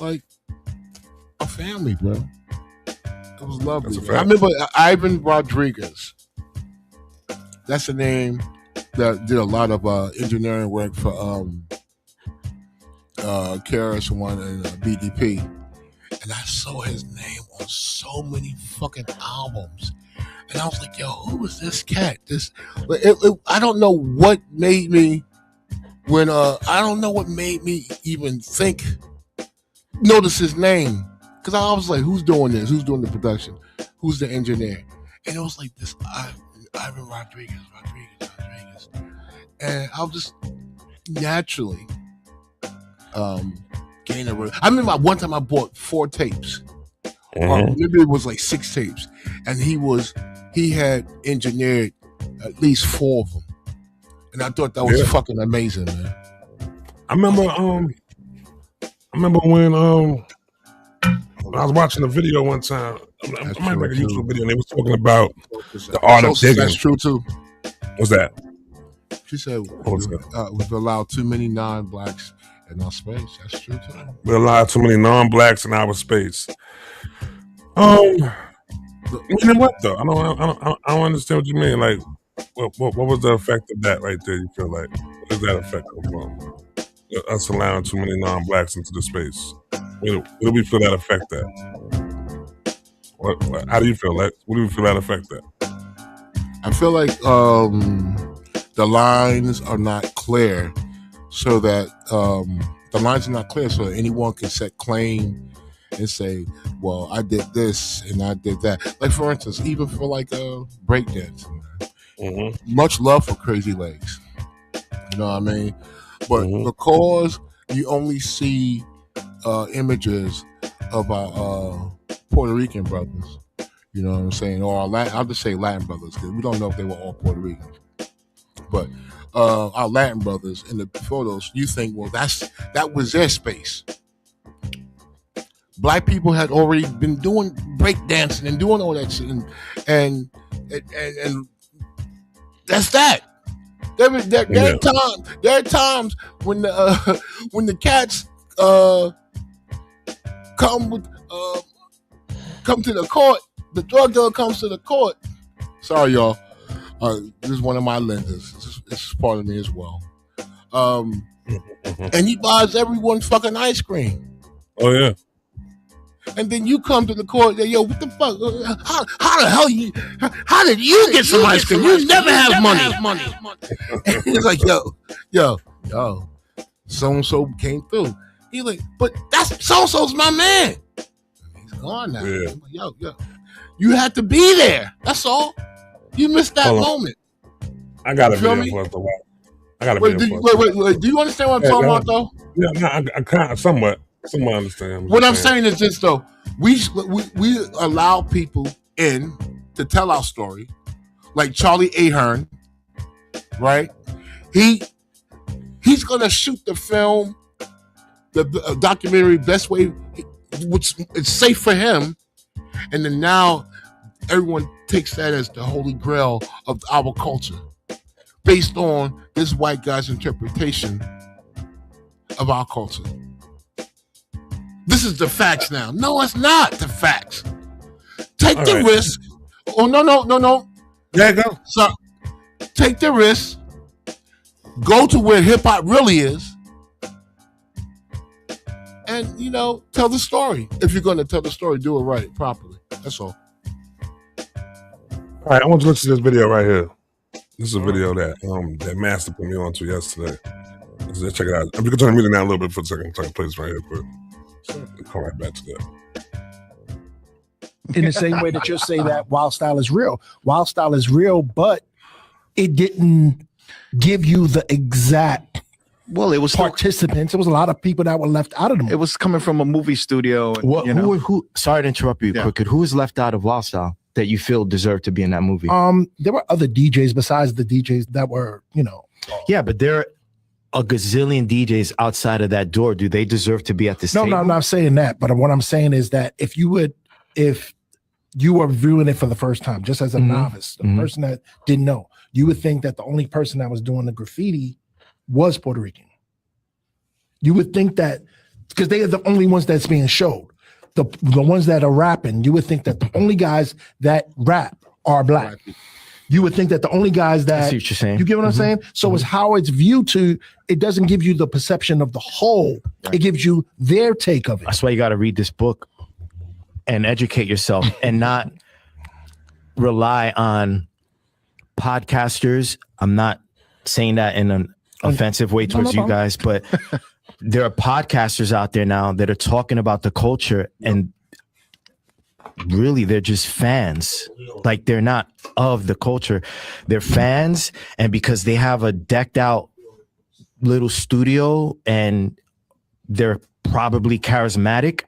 like a family, bro. It was lovely. I remember Ivan Rodriguez. That's a name that did a lot of engineering work for KRS One and BDP, and I saw his name on so many fucking albums, and I was like, "Yo, who is this cat?" I don't know what made me even notice his name, because I was like, "Who's doing this? Who's doing the production? Who's the engineer?" And it was like this Ivan Rodriguez, and I was just naturally. I remember one time I bought 4 tapes, or maybe it was like 6 tapes, and he had engineered at least 4 of them, and I thought that was fucking amazing, man. I remember when I was watching a video one time. I might make a YouTube video, and they was talking about the art of digging. That's true too. What's that? She said we've allowed too many non-blacks in our space. That's true too. We allow too many non-blacks in our space. You know what though? I don't understand what you mean. Like, what was the effect of that right there? You feel like, what does that effect come from? Us allowing too many non-blacks into the space. Where do we feel that affect that? How do you feel like? What do you feel that affect that? I feel like the lines are not clear. So that anyone can set claim and say, well, I did this and I did that. Like, for instance, even for like breakdancing, much love for Crazy Legs. You know what I mean? But because you only see images of our Puerto Rican brothers, you know what I'm saying? Or I'll just say Latin brothers, because we don't know if they were all Puerto Ricans. But our Latin brothers in the photos, you think, well, that was their space. Black people had already been doing breakdancing and doing all that shit, and that's that. There are times when the cats come to the court. The drug dealer comes to the court. Sorry, y'all. This is one of my lenses. This is part of me as well. And he buys everyone fucking ice cream. Oh yeah. And then you come to the court. Yo, what the fuck? How the hell how did you get some ice cream? You never have money. And he's like, yo, so and so came through. He's like, but that's so and so's my man. He's gone now. Yeah. Like, yo, you had to be there. That's all. You missed that moment. I got a video for us to watch. Wait. Do you understand what I'm talking about, though? Yeah, no, I kind of somewhat understand. What I'm saying is this, though. We allow people in to tell our story, like Charlie Ahern, right? He's gonna shoot the film, the documentary, best way, which it's safe for him, and then now everyone takes that as the holy grail of our culture, based on this white guy's interpretation of our culture. This is the facts now. No, it's not the facts. Take the risk. Oh, no. Yeah, go. So, take the risk. Go to where hip hop really is. And, tell the story. If you're going to tell the story, do it right, properly. That's all. All right, I want you to listen to this video right here. This is a video that Master put me onto yesterday. Check it out. We can turn the music down a little bit for a second. So I can play this right here, but I'll come right back to that. In the same way that you'll say that Wild Style is real. Wild Style is real, but it didn't give you the exact it was participants. It was a lot of people that were left out of them. It was coming from a movie studio. And, who? Sorry to interrupt you, Crooked. Who was left out of Wild Style that you feel deserved to be in that movie? There were other DJs besides the DJs that were, Yeah, but there are a gazillion DJs outside of that door. Do they deserve to be at this table? No, I'm not saying that. But what I'm saying is that if you were viewing it for the first time, just as a novice, a person that didn't know, you would think that the only person that was doing the graffiti was Puerto Rican. You would think that because they are the only ones that's being showed. The ones that are rapping, you would think that the only guys that rap are black. You would think that the only guys that I see what you're saying. You get what I'm saying? So it's how it's viewed to. It doesn't give you the perception of the whole. It gives you their take of it. That's why you got to read this book and educate yourself and not rely on podcasters. I'm not saying that in an offensive way towards you guys, but there are podcasters out there now that are talking about the culture and really they're just fans. Like they're not of the culture. They're fans, and because they have a decked out little studio and they're probably charismatic,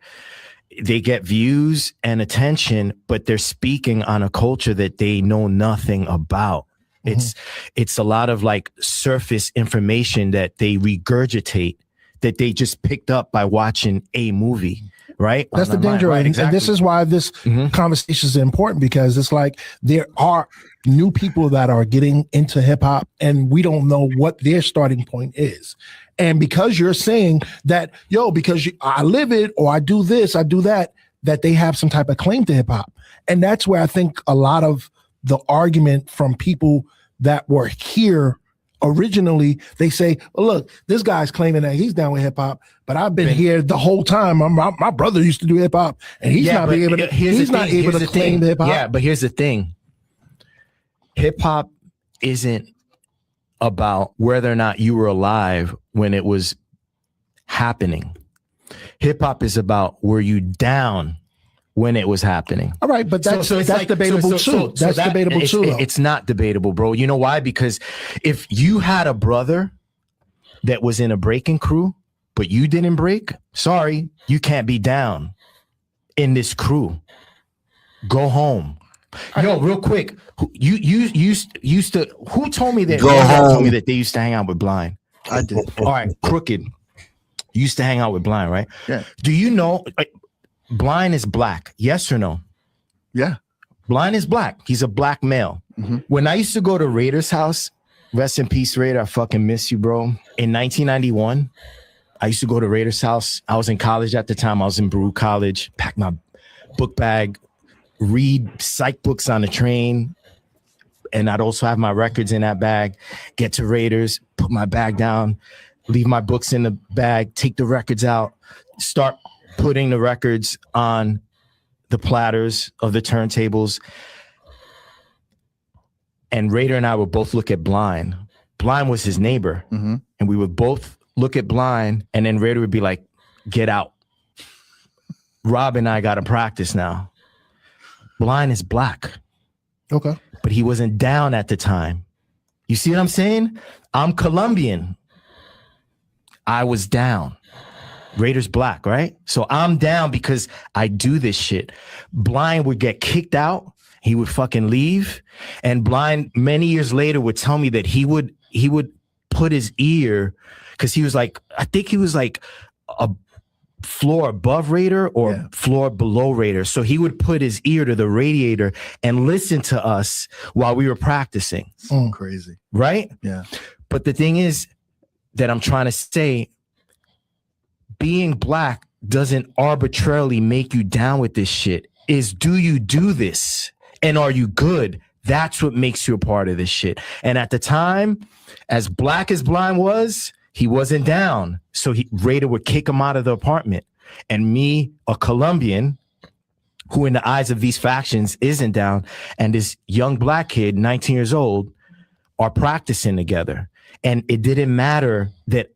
they get views and attention, but they're speaking on a culture that they know nothing about. It's a lot of like surface information that they regurgitate that they just picked up by watching a movie, right? That's the danger. Right, exactly. And this is why this conversation is important, because it's like there are new people that are getting into hip hop and we don't know what their starting point is. And because you're saying that, because I live it or I do this, I do that, that they have some type of claim to hip hop. And that's where I think a lot of the argument from people that were here originally, they say, well, look, this guy's claiming that he's down with hip hop, but I've been here the whole time. My brother used to do hip hop and he's not able to claim hip hop. Yeah, but here's the thing. Hip hop isn't about whether or not you were alive when it was happening. Hip hop is about were you down when it was happening. All right, but that's debatable too. That's debatable too. It's not debatable, bro. You know why? Because if you had a brother that was in a breaking crew, but you didn't break, sorry, you can't be down in this crew. Go home. Yo, real quick, you used to. Who told me that? Told me that they used to hang out with Blind. I did. All right, Crooked. You used to hang out with Blind, right? Yeah. Do you know Blind is black? Yes or no? Yeah. Blind is black. He's a black male. When I used to go to Raider's house, rest in peace, Raider. I fucking miss you, bro. In 1991, I used to go to Raider's house. I was in college at the time. I was in Baruch College. Pack my book bag, read psych books on the train, and I'd also have my records in that bag. Get to Raiders, put my bag down, leave my books in the bag, take the records out, start putting the records on the platters of the turntables. And Raider and I would both look at Blind. Blind was his neighbor. And we would both look at Blind, and then Raider would be like, get out. Rob and I got to practice now. Blind is black. Okay. But he wasn't down at the time. You see what I'm saying? I'm Colombian. I was down. Raider's black, right? So I'm down because I do this shit. Blind would get kicked out. He would fucking leave. And Blind, many years later, would tell me that he would put his ear, because he was like, I think he was like a floor above Raider or floor below Raider. So he would put his ear to the radiator and listen to us while we were practicing. Crazy. Right? Yeah. But the thing is that I'm trying to say, being black doesn't arbitrarily make you down with this shit. Is, do you do this? And are you good? That's what makes you a part of this shit. And at the time, as black as Blind was, he wasn't down. So Raider would kick him out of the apartment. And me, a Colombian, who in the eyes of these factions isn't down, and this young black kid, 19 years old, are practicing together. And it didn't matter that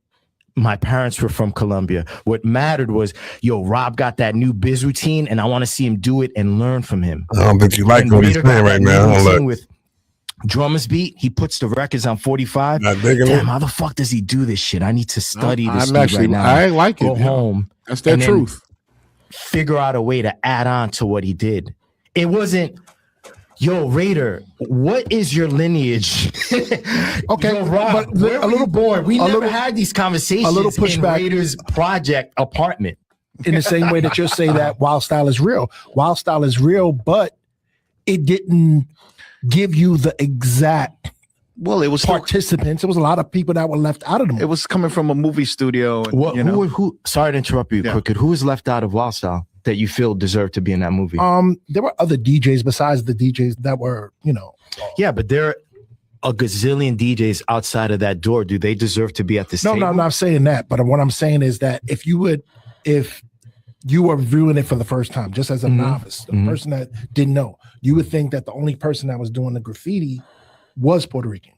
my parents were from Colombia. What mattered was, Rob got that new biz routine, and I want to see him do it and learn from him. I don't think you like what he's saying right now. drummer's beat, he puts the records on 45. Not digging Damn, it. how the fuck does he do this shit? I need to study this I'm dude actually, right now. I like it. Go home. That's their and then truth. Figure out a way to add on to what he did. It wasn't, yo, Raider, what is your lineage? Okay, yo, Rob, but where a little born? We never little- had these conversations a little in pushback. Raider's project apartment. in the same way that you're saying that Wild Style is real. Wild Style is real, but it didn't give you the exact Well, it was participants. There was a lot of people that were left out of the movie. it was coming from a movie studio. And, What, you know, who? Sorry to interrupt you, Yeah. Crooked. Who was left out of Wild Style that you feel deserved to be in that movie? There were other DJs besides the DJs that were, Yeah, but there are a gazillion DJs outside of that door. Do they deserve to be at this no, table? I'm not saying that. But what I'm saying is that if you were viewing it for the first time, just as a novice, the person that didn't know, you would think that the only person that was doing the graffiti was Puerto Rican.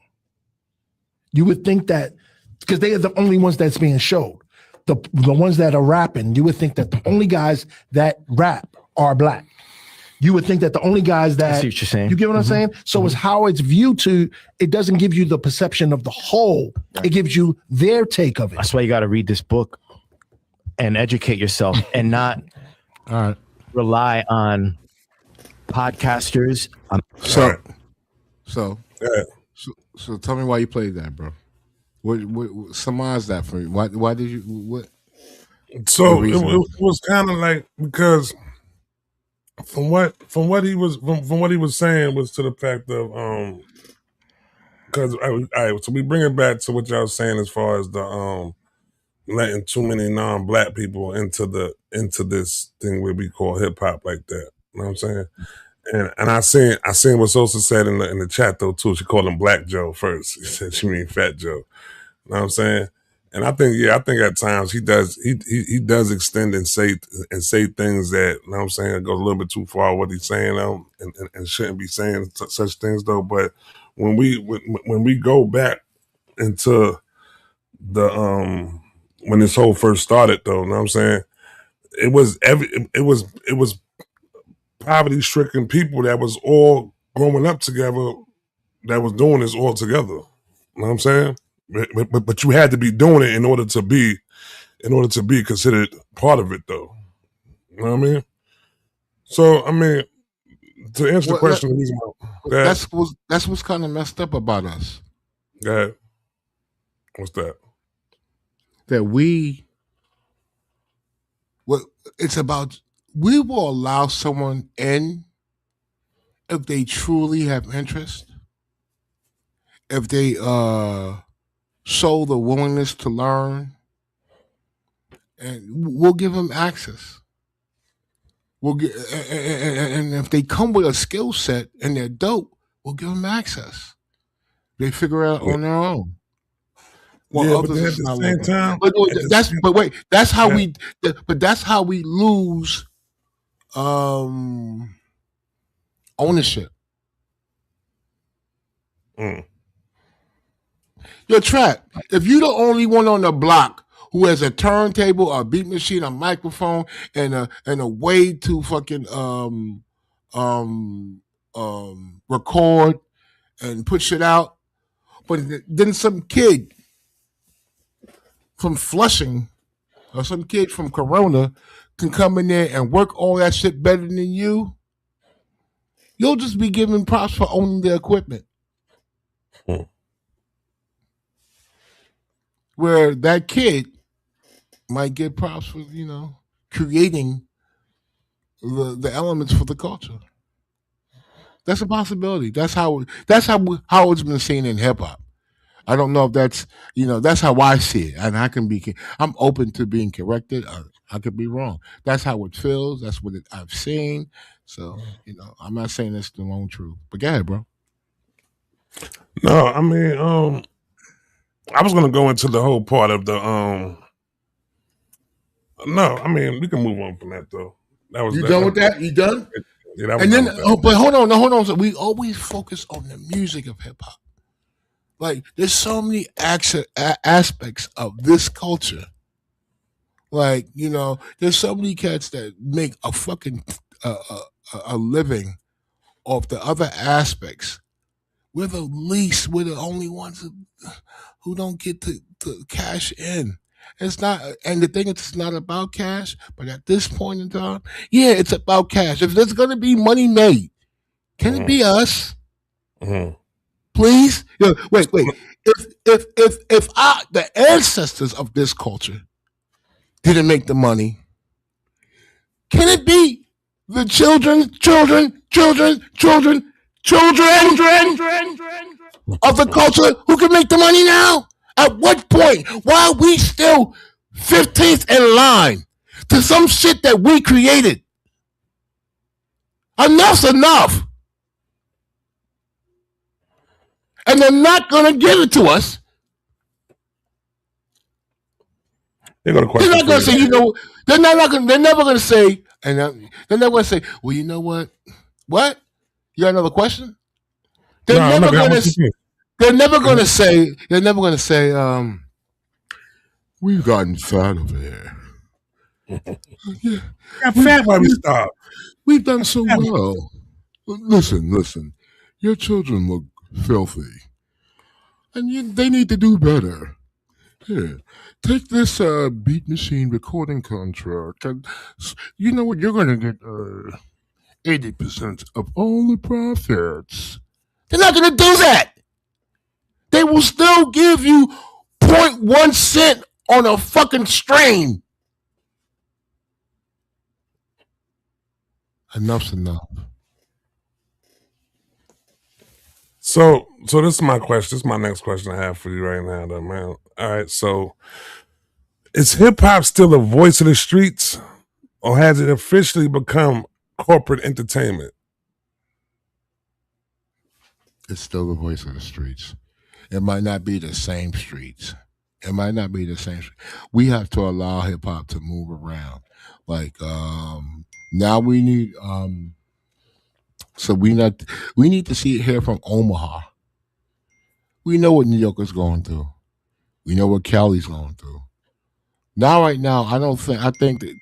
You would think that because they are the only ones that's being showed. The ones that are rapping, you would think that the only guys that rap are black. You would think that the only guys that I see what you're saying. you get what I'm saying? So it's how it's viewed to, it doesn't give you the perception of the whole. It gives you their take of it. That's why you got to read this book and educate yourself and not All right. rely on podcasters. So, Right. so, Yeah. so, tell me why you played that, bro. What surmise that for me? Why did you? What? So The it, reason. it was kind of like because from what he was saying was to the fact of because so we bring it back to what y'all was saying as far as the letting too many non-black people into this thing where we call hip hop like that. You know what I'm saying? And I seen what Sosa said in the chat though too. She called him Black Joe first. She said she mean Fat Joe. You know what I'm saying? And I think at times he does extend and say things that, you know what I'm saying, goes a little bit too far what he's saying and shouldn't be saying such things though. But when we go back into the when this whole first started though, you know what I'm saying, it was poverty stricken people that was all growing up together that was doing this all together. You know what I'm saying? But you had to be doing it in order to be considered part of it though. You know what I mean? So I mean, to answer the Well, question, the reason why- That's what's kind of messed up about us. go ahead. What's that? That it's about, we will allow someone in if they truly have interest, if they show the willingness to learn, and we'll give them access. We'll get, and if they come with a skill set and they're dope, we'll give them access. They figure it out on their own. Well, Yeah, but others then at is the not same looking. time, But at the that's same- but wait, that's how Yeah. that's how we lose ownership. Mm. Your trap. If you the only one on the block who has a turntable, a beat machine, a microphone, and a way to fucking record and put shit out, but then some kid from Flushing or some kid from Corona can come in there and work all that shit better than you, you'll just be giving props for owning the equipment. Hmm. Where that kid might get props for, creating the elements for the culture. That's a possibility. That's how it's been seen in hip hop. I don't know if that's that's how I see it, and I'm open to being corrected. I could be wrong. That's how it feels. That's what I've seen. So I'm not saying that's the lone truth. But go ahead, bro. No, I mean, I was gonna go into the whole part of the No, I mean we can move on from that though. That was You done with that? You done? Yeah, that was And then, done with that. but hold on. So we always focus on the music of hip hop. Like, there's so many aspects of this culture. Like, there's so many cats that make a fucking a living off the other aspects, We're the least. We're the only ones who don't get to cash in. It's not, and the thing is, it's not about cash. But at this point in time, yeah, it's about cash. If there's gonna be money made, can it be us? Please, wait. If the ancestors of this culture didn't make the money, can it be the children of the culture who can make the money now? At what point? Why are we still 15th in line to some shit that we created? Enough's enough. And they're not going to give it to us. They're not going to say, they're never going to say, and they're never going to say, well, you know what? What? You got another question? They're never going to say, we've gotten fat over here. Got fat while we stop. We've done so well. Listen. Your children look filthy. And they need to do better. Here, take this Beat Machine recording contract. And you know what? You're going to get 80% of all the profits. They're not going to do that. They will still give you 0.1 cent on a fucking stream. Enough's enough. So this is my question. This is my next question I have for you right now, though, man. All right, so is hip hop still a voice of the streets, or has it officially become corporate entertainment? It's still the voice of the streets. It might not be the same streets. We have to allow hip hop to move around. Like now we need we need to hear from Omaha. We know what New York is going through. We know what Cali's going through. Right now, I think that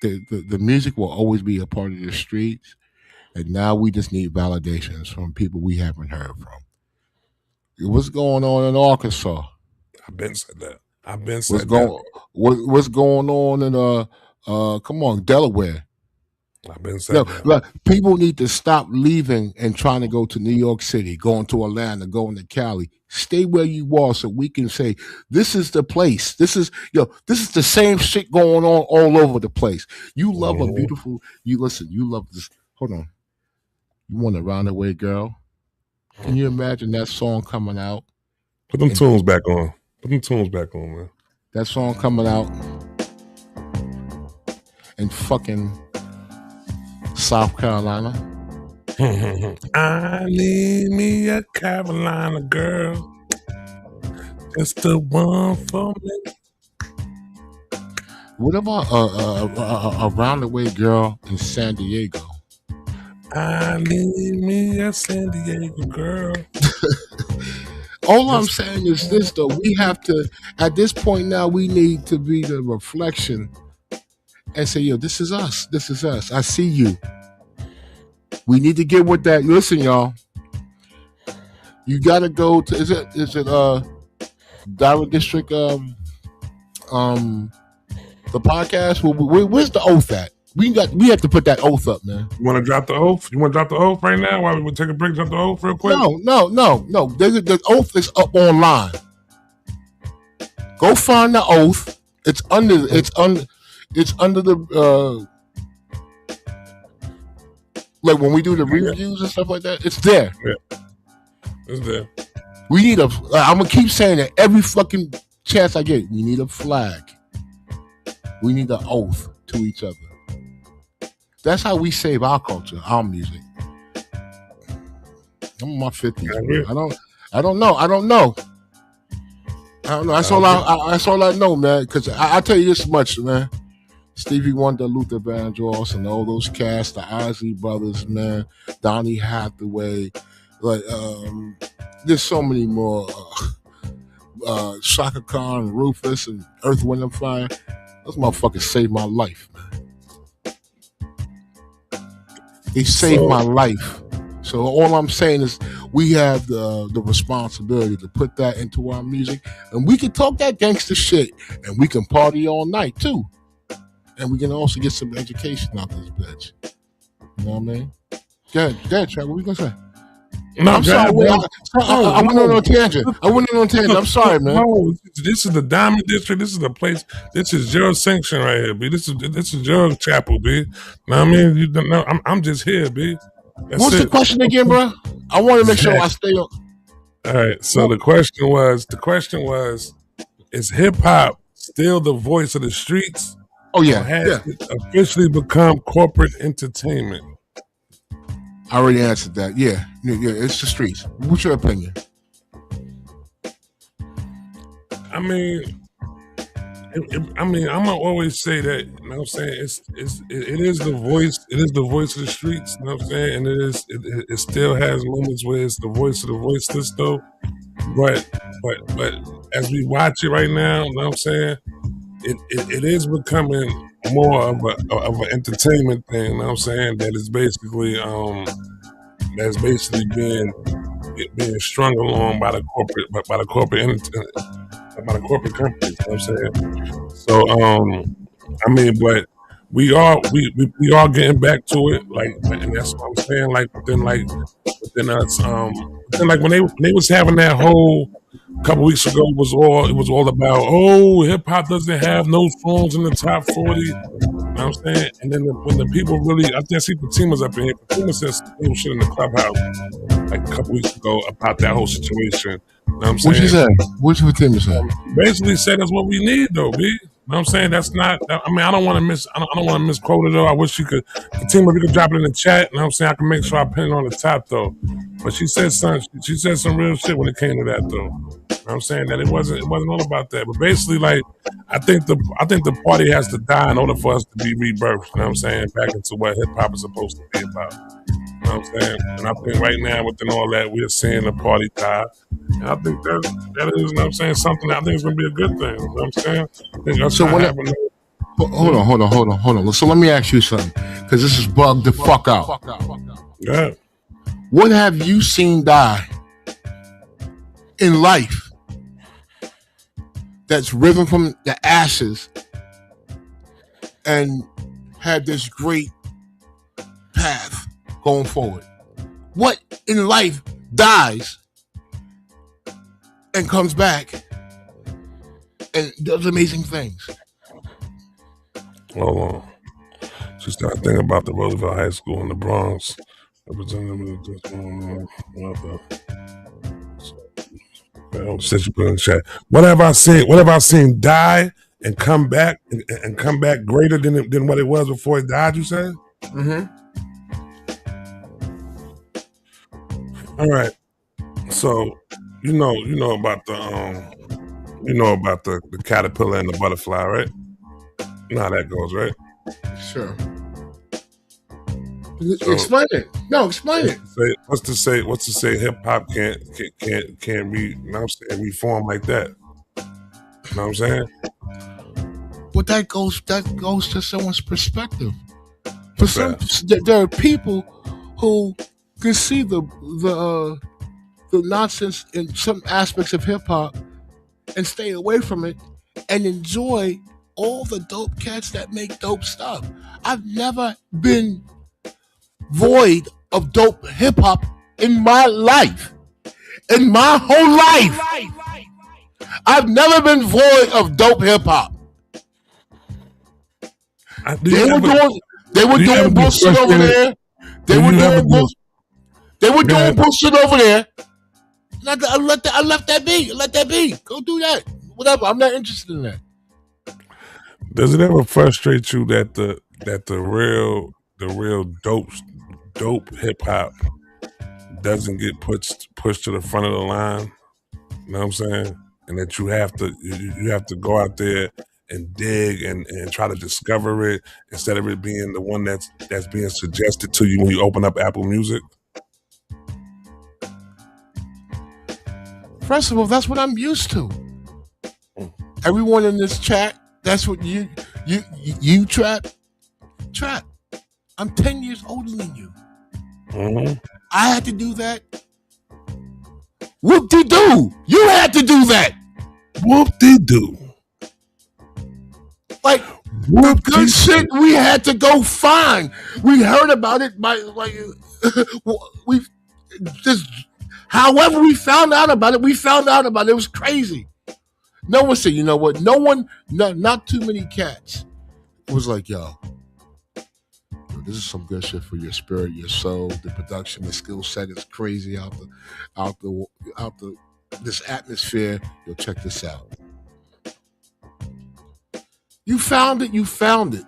the music will always be a part of the streets, and now we just need validations from people we haven't heard from. What's going on in Arkansas? I've been said that. What's going on in Delaware? I've been saying that. Look, people need to stop leaving and trying to go to New York City, going to Atlanta, going to Cali. Stay where you are so we can say, this is the place. This is the same shit going on all over the place. You love a beautiful, you love this. Hold on. You want a roundaway girl? Can you imagine that song coming out? Put them tunes back on. Man. That song coming out in fucking South Carolina. I need me a Carolina girl, just the one for me. What about a roundaway girl in San Diego? I need me a San Diego girl. All I'm saying is this, though. We have to, at this point now, we need to be the reflection and say, this is us. This is us. I see you. We need to get with that. Listen, y'all. You got to go to, is it DiamondDistrict, the podcast? Where's the oath at? We have to put that oath up, man. You want to drop the oath? You want to drop the oath right now while we take a break? Drop the oath real quick? No. The oath is up online. Go find the oath. It's under the like when we do the reviews and stuff like that. It's there. Yeah. It's there. We need I'm gonna keep saying that every fucking chance I get. We need a flag. We need an oath to each other. That's how we save our culture, our music. I'm in my 50s. I don't know. That's all I know, man. Because I tell you this much, man. Stevie Wonder, Luther Vandross, and all those cats, the Isley Brothers, man, Donny Hathaway, there's so many more. Shaka Khan, Rufus, and Earth, Wind and Fire. Those motherfuckers saved my life, man. They saved my life. So all I'm saying is we have the responsibility to put that into our music, and we can talk that gangster shit, and we can party all night too, and we can also get some education out this bitch. You know what I mean? Go ahead, Trevor. What you gonna say? No, I'm sorry. I went on a tangent. I'm sorry, man. No, this is the Diamond District. This is the place. This is your sanction right here, B. This is your chapel, B. Know what I mean? You don't know. I'm just here, B. What's the question again, bro? I want to make sure I stay on. All right. So the question was, is hip hop still the voice of the streets? Oh yeah. Or has it officially become corporate entertainment? I already answered that. Yeah, it's the streets. What's your opinion? I mean, I'm gonna always say that. You know what I'm saying? It is the voice. It is the voice of the streets. You know what I'm saying? And it still has moments where it's the voice of the voiceless, though. But as we watch it right now, you know what I'm saying? It is becoming more of an entertainment thing. You know what I'm saying? That is basically being strung along by the corporate companies. You know what I'm saying? So I mean, but we are getting back to it, like, and that's what I'm saying. Like within us, then like when they was having that whole couple weeks ago, it was all about hip hop doesn't have no songs in the top 40. You know what I'm saying? And then when the people really, I think I see Fatima's up in here. Fatima said some shit in the clubhouse like a couple weeks ago about that whole situation. You know what I'm saying? What you say? What Fatima say? Basically said that's what we need, though, B. You know what I'm saying? That's not. I mean, I don't want to misquote it, though. I wish you could. Fatima, if you could drop it in the chat. You know what I'm saying? I can make sure I pin it on the top, though. But she said some real shit when it came to that, though. You know what I'm saying? That it wasn't all about that. But basically, like, I think the party has to die in order for us to be rebirthed. You know what I'm saying? Back into what hip hop is supposed to be about. You know what I'm saying? And I think right now, within all that, we're seeing the party die. And I think that is, you know what I'm saying, something that I think is going to be a good thing. You know what I'm saying? I think that's so hold on. So let me ask you something, because this is bugged the fuck out. Yeah. What have you seen die in life that's risen from the ashes and had this great path going forward? What in life dies and comes back and does amazing things? Hold on. Just start thinking about the Roosevelt High School in the Bronx. Since you put in the chat, what have I seen die and come back and come back greater than what it was before it died? You said? Mm-hmm. All right. So you know about the the caterpillar and the butterfly, right? You know how that goes, right? Sure. So, explain it. No, explain it. What's to say hip hop can't reform like that? You know what I'm saying? But that goes to someone's perspective. For some, there are people who can see the nonsense in some aspects of hip hop and stay away from it and enjoy all the dope cats that make dope stuff. I've never been void of dope hip hop in my life. In my whole life. I've never been void of dope hip hop. They were doing bullshit over there. They were doing bullshit over there. I left that be. Let that be. Go do that. Whatever. I'm not interested in that. Does it ever frustrate you that the real dope hip hop doesn't get pushed to the front of the line? You know what I'm saying? And that you have to go out there and dig and try to discover it instead of it being the one that's being suggested to you when you open up Apple Music? First of all, that's what I'm used to. Everyone in this chat, that's what you trap. I'm 10 years older than you. I had to do that. Whoop-de-doo. You had to do that. Whoop-de-doo. Like, the good shit we had to go find. We heard about it by, like, we just, however we found out about it, It was crazy. No one said, you know what? Not too many cats. It was like, yo, this is some good shit for your spirit, your soul, the production, the skill set is crazy out the this atmosphere. Yo, check this out. You found it.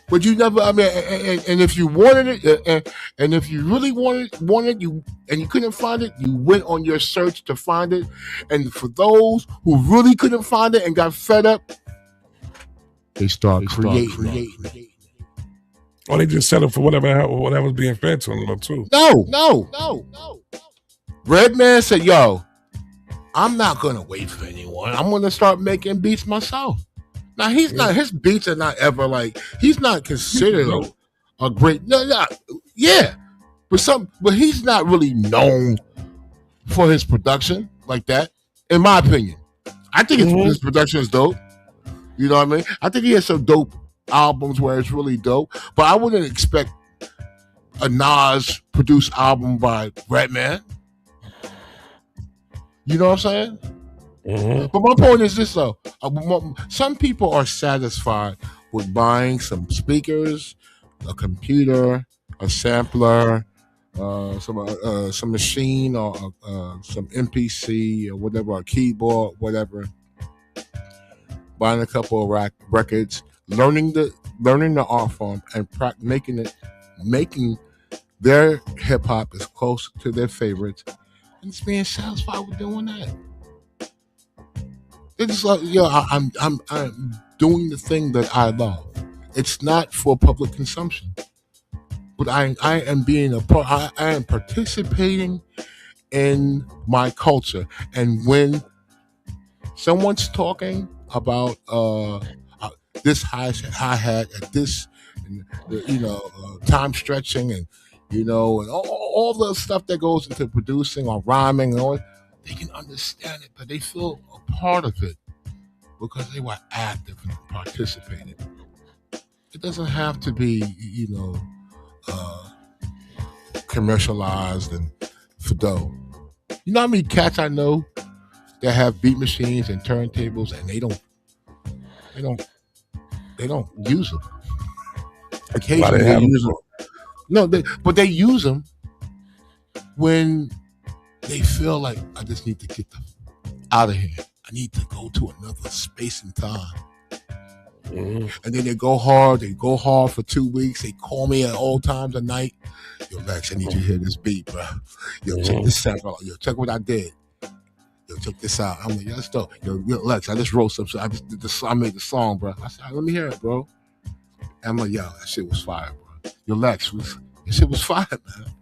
But you never, I mean, and if you wanted it, and if you really wanted you, and you couldn't find it, you went on your search to find it. And for those who really couldn't find it and got fed up, they start creating. Or they just settled for whatever's being fed to them too. No. Redman said, yo, I'm not going to wait for anyone. I'm going to start making beats myself. Now, his beats are not ever like, he's not considered a great, but he's not really known for his production like that, in my opinion. I think his production is dope. You know what I mean? I think he has some dope albums where it's really dope, but I wouldn't expect a Nas produced album by Redman. You know what I'm saying? But my point is this though: some people are satisfied with buying some speakers, a computer, a sampler, some machine, or some MPC or whatever, a keyboard, whatever. Buying a couple of records, learning the art form, and making their hip hop as close to their favorites, and just being satisfied with doing that. It's like, I'm doing the thing that I love. It's not for public consumption, but I am being I am participating in my culture. And when someone's talking about this hi-hat at this, time stretching, and and all the stuff that goes into producing or rhyming and all, they can understand it, but they feel a part of it because they were active and participated. It doesn't have to be, commercialized and for dough. You know how many cats I know that have beat machines and turntables and they don't use them. Occasionally they use them. No, but they use them when they feel like, I just need to get them out of here. I need to go to another space and time. And then they go hard for 2 weeks. They call me at all times of night. Yo, Lex, I need you to hear this beat, bro. Yo, check this sample out. Yo, check what I did. Yo, check this out. I'm like, yeah, that's dope. Yo, Lex, I just wrote some shit. I made the song, bro. I said, let me hear it, bro. And I'm like, yo, that shit was fire, bro. Yo, Lex, that shit was fire, man.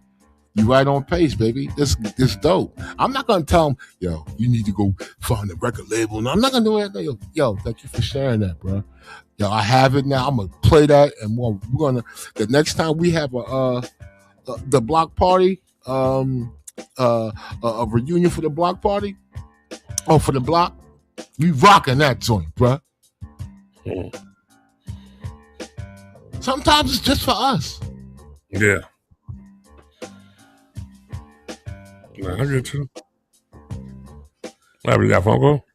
You right on pace, baby. This dope. I'm not gonna tell him, yo, you need to go find a record label. No, I'm not gonna do it. Yo, thank you for sharing that, bro. Yo, I have it now. I'm gonna play that, and we're gonna. The next time we have the block party, a reunion for the block party, or for the block, we rocking that joint, bro. Sometimes it's just for us. Yeah. Nah, I get you. You got a phone call?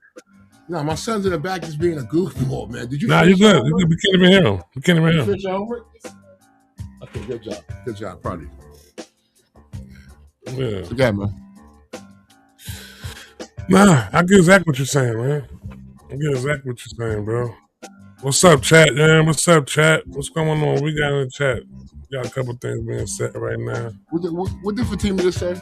No, my son's in the back just being a goofball, man. Did you? Nah, you good. You good. We can't even hear him. Finish your homework? Okay, good job. Good job. Proud of you. Yeah. Forget, man. Nah, I get exactly what you're saying, man. I get exactly what you're saying, bro. What's up, chat, man? What's up, chat? What's going on? We got in the chat. Got a couple things being said right now. What did Fatima just say?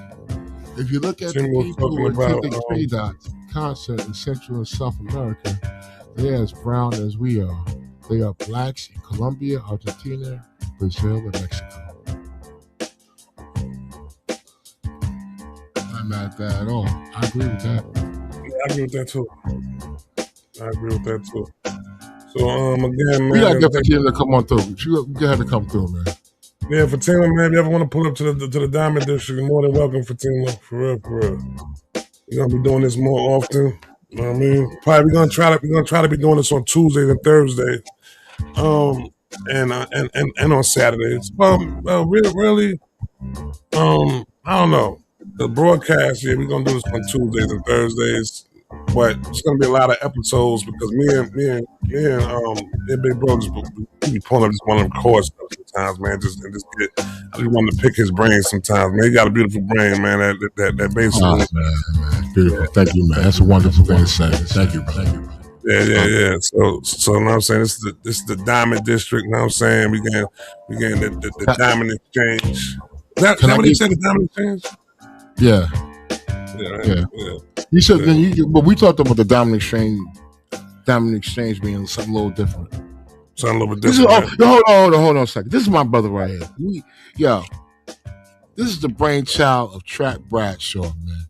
If you look at the people who attended K-Dot's concert in Central and South America, they're as brown as we are. They are blacks in Colombia, Argentina, Brazil, and Mexico. I'm not mad at that at all. I agree with that. Yeah, I agree with that too. So again, man, we gotta get Fatima to come on through. You gotta come through, man. Yeah, Fatima, man, if you ever want to pull up to the Diamond District, you're more than welcome, Fatima. For real, for real. We're gonna be doing this more often. You know what I mean? Probably we're gonna try to be doing this on Tuesdays and Thursdays. And on Saturdays. Well, really, I don't know. The broadcast, yeah, we're gonna do this on Tuesdays and Thursdays, but it's gonna be a lot of episodes because me and Big Bro just be pulling up just one of them core stuff sometimes, man. I just want to pick his brain sometimes, man. He got a beautiful brain, man. That basically. Oh, man. Beautiful. Thank you, man. That's a wonderful thing to say. Thank you, bro. Yeah. So you know what I'm saying, this is the Diamond District. You know what I'm saying, we getting the Diamond Exchange. Is that what he said? The Diamond Exchange? Yeah. You said, but we talked about the Diamond Exchange being something a little different. Something a little bit different. Hold on a second. This is my brother right here. This is the brainchild of Trap Bradshaw, man.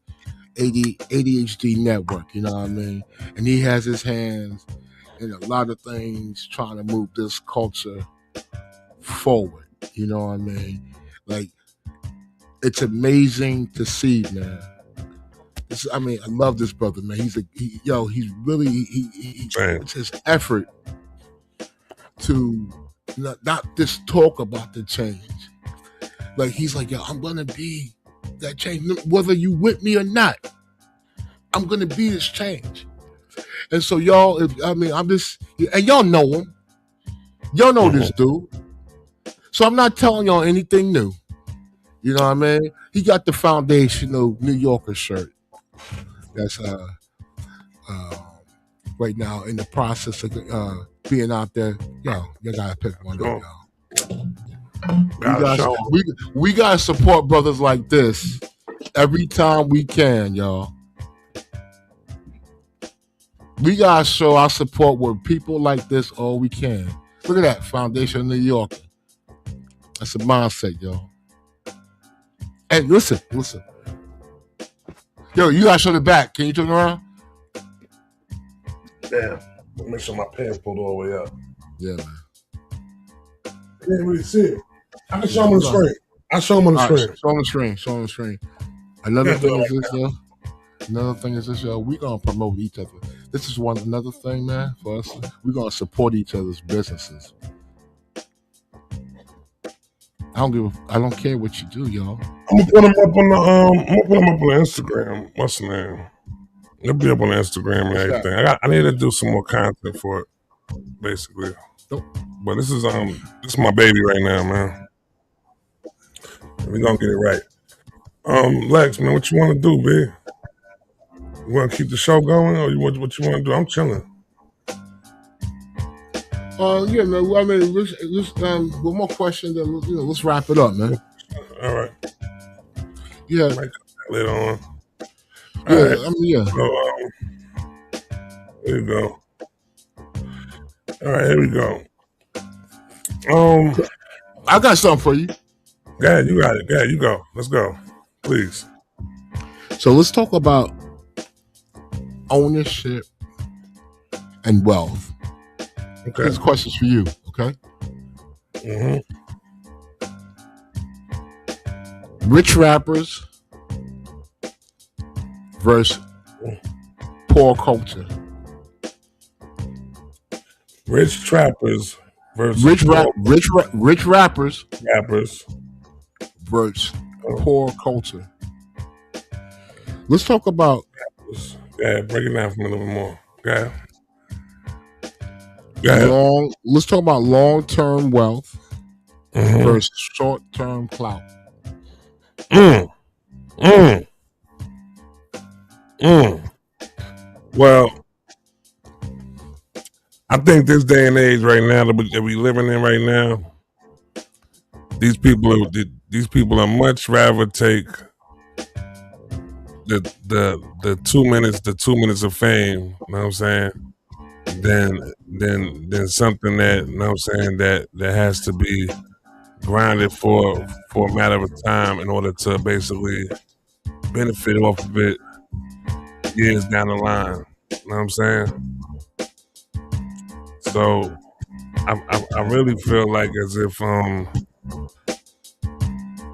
ADHD Network, you know what I mean? And he has his hands in a lot of things trying to move this culture forward, you know what I mean? Like, it's amazing to see, man. I love this brother, man. It's his effort to not just talk about the change. Like, he's like, yo, I'm gonna be that change, whether you with me or not. I'm gonna be this change. And so y'all, I'm just, and y'all know him. Y'all know this dude. So I'm not telling y'all anything new. You know what I mean? He got the foundational New Yorker shirt. That's right now in the process of being out there. Yo, you gotta pick one up, y'all. We gotta support brothers like this every time we can, y'all. We gotta show our support with people like this all we can. Look at that foundation in New York. That's a mindset, y'all. And listen. Yo, you gotta show the back. Can you turn around? Damn. Make sure my pants pulled all the way up. Yeah, man. I can't really see it. I can show them on the screen. I'll show them on the screen. Show on the screen. Another thing is this, y'all. We're gonna promote each other. This is another thing, man, for us. We're gonna support each other's businesses. I don't care what you do, y'all. I'm gonna put them up on Instagram. What's the name? It'll be up on Instagram and everything. I need to do some more content for it, basically. But this is my baby right now, man. We're gonna get it right. Lex, man, what you wanna do, B? You wanna keep the show going, or what you wanna do? I'm chilling. Yeah, man. I mean, let's one more question. Then let's wrap it up, man. All right. Yeah. Might come later on. Yeah. Right. Yeah. So, there you go. All right, here we go. I got something for you. Go ahead, you got it. Go ahead, you go. Let's go, please. So let's talk about ownership and wealth. Okay. This question's for you, okay? Mm-hmm. Rich rappers versus poor culture. Rich trappers versus rich rappers versus poor culture. Let's talk about. Yeah, break it down for me a little bit more. Okay. Let's talk about long-term wealth versus short-term clout. Well, I think this day and age right now that we living in right now, these people are much rather take the 2 minutes of fame, you know what I'm saying, than something that, you know what I'm saying, that has to be grinded for a matter of time in order to basically benefit off of it years down the line. You know what I'm saying? So I really feel like as if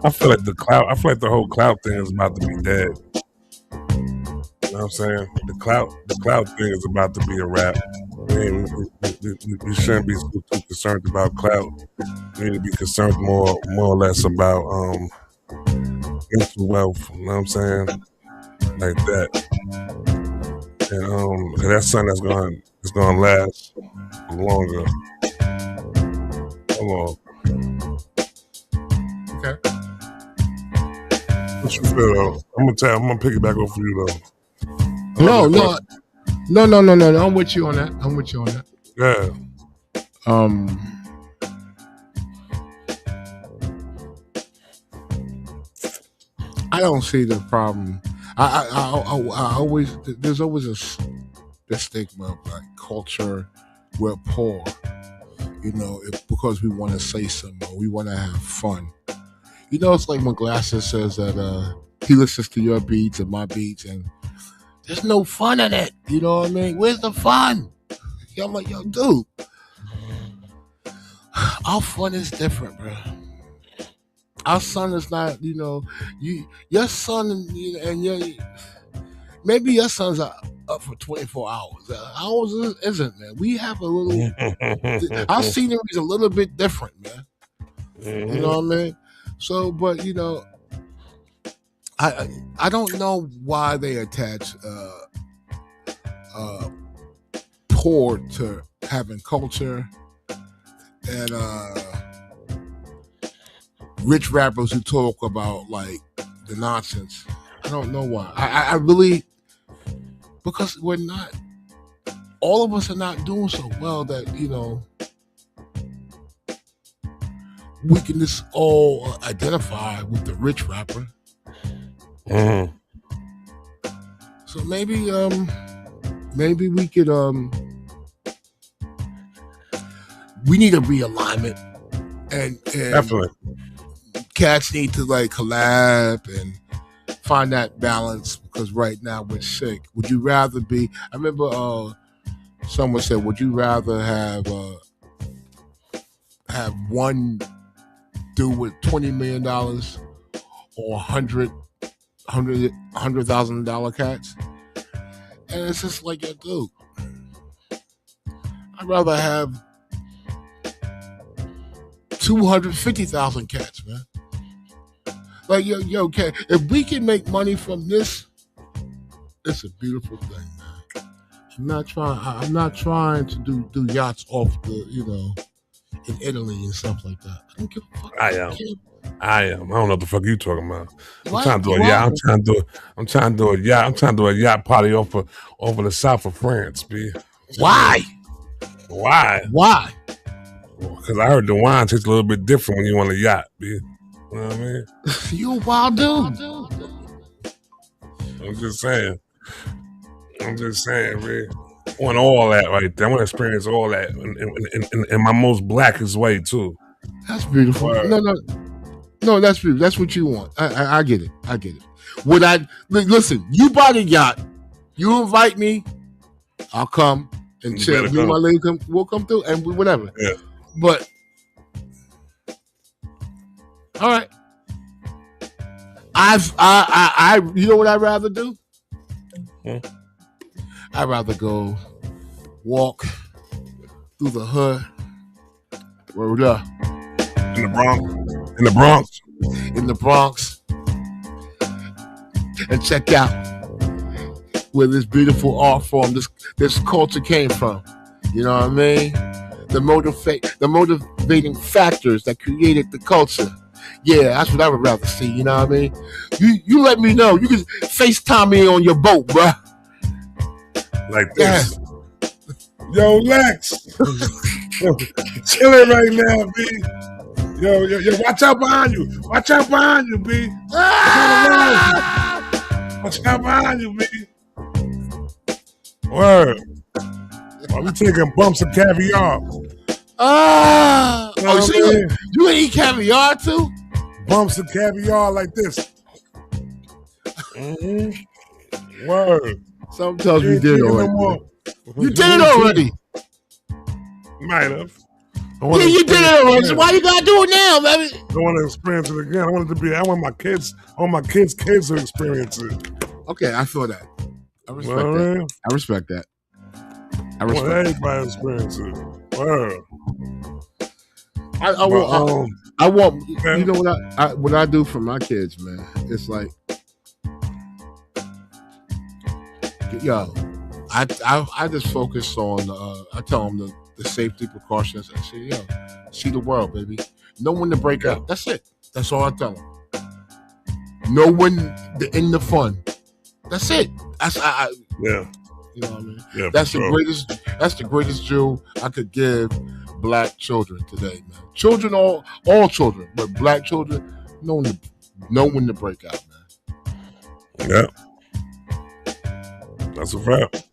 I feel like the whole Clout thing is about to be dead. You know what I'm saying? The Clout thing is about to be a wrap. We shouldn't be too concerned about Clout. We need to be concerned more or less about mental wealth. You know what I'm saying? Like that. And that's something that's gonna last longer. Hold on. Okay. What you feel though? I'm gonna pick it back up for you though. No. I'm with you on that. Yeah. I don't see the problem. I always there's always this stigma of like culture. We're poor, because we want to say something or we want to have fun. It's like when Glasses says that he listens to your beats and my beats, and there's no fun in it. You know what I mean? Where's the fun? I'm like, yo, dude, our fun is different, bro. Our son is not, your son and maybe your son's up for 24 hours. Ours isn't, man. We have a little, our scenery is a little bit different, man. You know what I mean? So, but, I don't know why they attach poor to having culture and rich rappers who talk about like the nonsense. I don't know why. I really, because we're not, all of us are not doing so well that, we can just all identify with the rich rapper. Mm-hmm. So maybe we could, we need a realignment and Definitely. Cats need to like collab and find that balance because right now we're sick. Would you rather be? I remember someone said, "Would you rather have one dude with $20 million or $100,000 cats?" And it's just like, yo, dude, I'd rather have 250,000 cats, man. Like, yo, cat, if we can make money from this, it's a beautiful thing, man. I'm not trying to do yachts off the, in Italy and stuff like that. I don't give a fuck. I am. I don't know what the fuck you talking about. I'm What? trying to do a yacht. I'm trying to do a yacht party off of the south of France, B. Why? Because I heard the wine tastes a little bit different when you on a yacht, B. You know what I mean? You a wild dude. I'm just saying, B. I want all that right there. I want to experience all that in my most blackest way, too. That's beautiful. Word. No, that's beautiful. That's what you want. I get it. Would I listen? You bought a yacht. You invite me, I'll come and chill. Me and my lady we'll come through and whatever. Yeah. But all right. I you know what I'd rather do? I'd rather go walk through the hood. Word up. In the Bronx. And check out where this beautiful art form, this culture came from. You know what I mean? The motivating factors that created the culture. Yeah, that's what I would rather see. You know what I mean? You let me know. You can FaceTime me on your boat, bruh. Like this. Yo, Lex. Chilling right now, B. Yo, watch out behind you. Watch out behind you, B. Watch out behind you, B. Word. Are we taking bumps of caviar? So you eat caviar too? Bumps of caviar like this. Mm-hmm. Word. Sometimes you did already. You did already. Might have. Yeah, you did it already. So why you gotta do it now, baby? I want to experience it again. I want my kids to experience it. Okay, I feel that. I respect All that. right. I respect that. I want everybody to experience it. Wow. I want. You know what I do for my kids, man? It's like, yo, I just focus on. I tell them the safety precautions. I say, yo, see the world, baby. Know when to break out. That's it. That's all I tell them. Know when to end the fun. That's it. Yeah. You know what I mean? Yeah, that's the greatest jewel I could give black children today, man. Children, all children, but black children know when to break out, man. Yeah. That's a fact.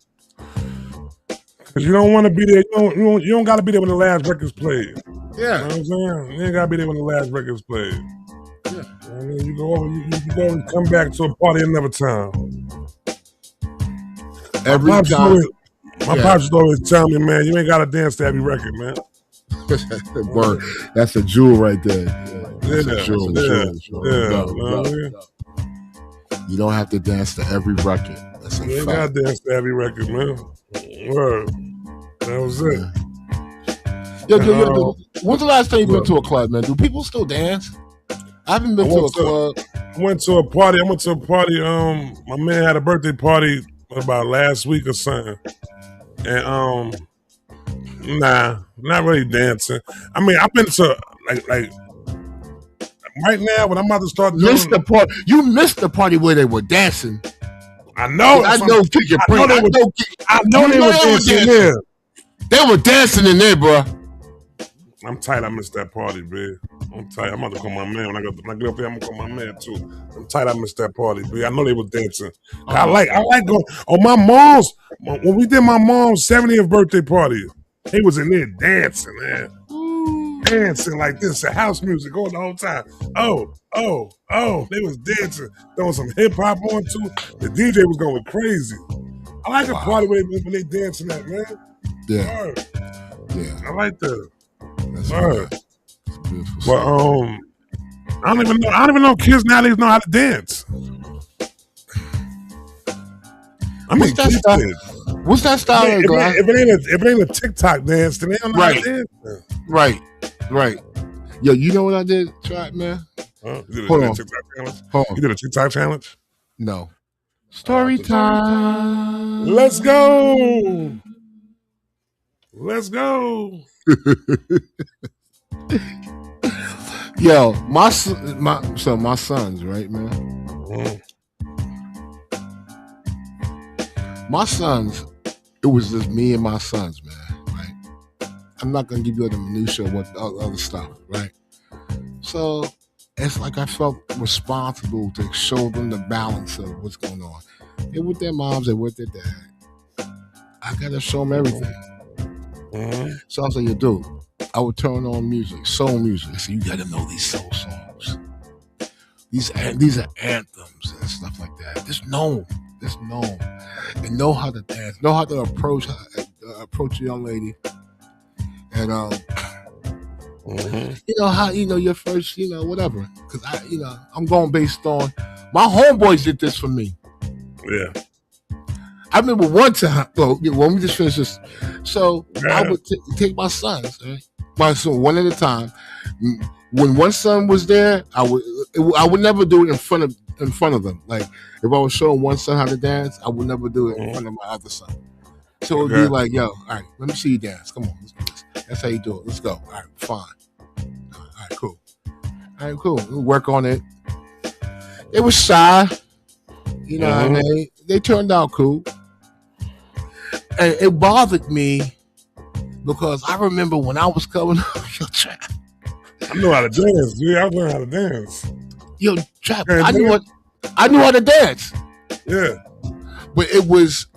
Cause you don't want to be there. You don't got to be there when the last record's played. Yeah. You know what I'm saying? You ain't got to be there when the last record's played. Yeah. You know what I mean? You go over, you go and come back to a party another time. Every time. My pops would always tell me, man, you ain't got to dance to every record, man. Word. That's a jewel right there. That's a jewel. You don't have to dance to every record. That's a fact. You ain't got to dance to every record, man. Word. That was it. Yo, when's the last time you went to a club, man? Do people still dance? I haven't been to a club. I went to a party. My man had a birthday party about last week or something. And nah, not really dancing. I mean, I've been to like right now when I'm about to start doing You missed the party where they were dancing. I know. I know they were dancing there. They were dancing in there, bro. I'm tight. I missed that party, man. I'm tight. I'm about to call my man when I get up there. I'm gonna call my man too. I'm tight. I missed that party, man. I know they were dancing. I like going. Oh, my mom's when we did my mom's 70th birthday party, they was in there dancing, man. Dancing like this, house music going the whole time. Oh, they was dancing, throwing some hip hop on too. The DJ was going crazy. I like a party when they dancing that, man. Yeah. I like that. That's right. But I don't even know kids nowadays know how to dance. What's that style? If it ain't a TikTok dance, then they don't know how to dance. Right. Yo, you know what I did? Try it, man. You did a TikTok challenge? You did a TikTok challenge? No. Story time. Let's go. Yo, my sons, right, man? My sons, it was just me and my sons, man, right? I'm not going to give you the minutiae of what other stuff, right? So it's like I felt responsible to show them the balance of what's going on. They're with their moms, they're with their dad. I got to show them everything. So I was like, dude, I would turn on music, soul music. I said, you got to know these soul songs. These are anthems and stuff like that. Just know them. And know how to dance, know how to approach a young lady. And you know how your first, whatever. Because I'm going based on my homeboys did this for me. Yeah. I remember one time. Well, when we just finished this, so I would take my sons, right? My son one at a time. When one son was there, I would never do it in front of them. Like if I was showing one son how to dance, I would never do it in front of my other son. So it would be like, yo, all right, let me see you dance. Come on, let's do this. That's how you do it. Let's go. All right, fine. All right, cool. We'll work on it. They were shy. You know what I mean? They turned out cool. And it bothered me because I remember when I was coming up, I knew how to dance, dude. I learned how to dance. Yo, Trap, I knew how to dance. Yeah. But it was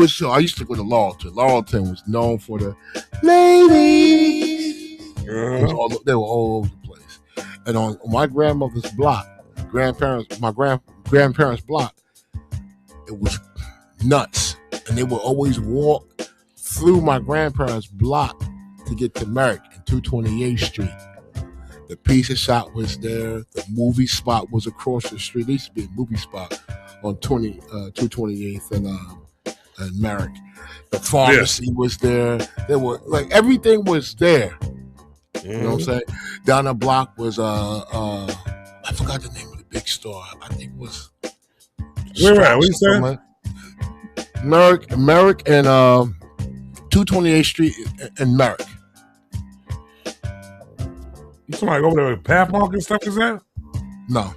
so I used to go to Laurelton. Laurelton was known for the ladies. They were all over the place. And on my grandmother's block, my grandparents' block, it was nuts. And they would always walk through my grandparents' block to get to Merrick and 228th Street. The pizza shop was there. The movie spot was across the street. There used to be a movie spot on 228th and Merrick. The pharmacy was there. There were like everything was there. You know what I'm saying? Down the block was I forgot the name of the big store. I think it was where at? What you saying? Merrick and 228th Street and Merrick. You somebody over there with Pathmark and stuff, is that? No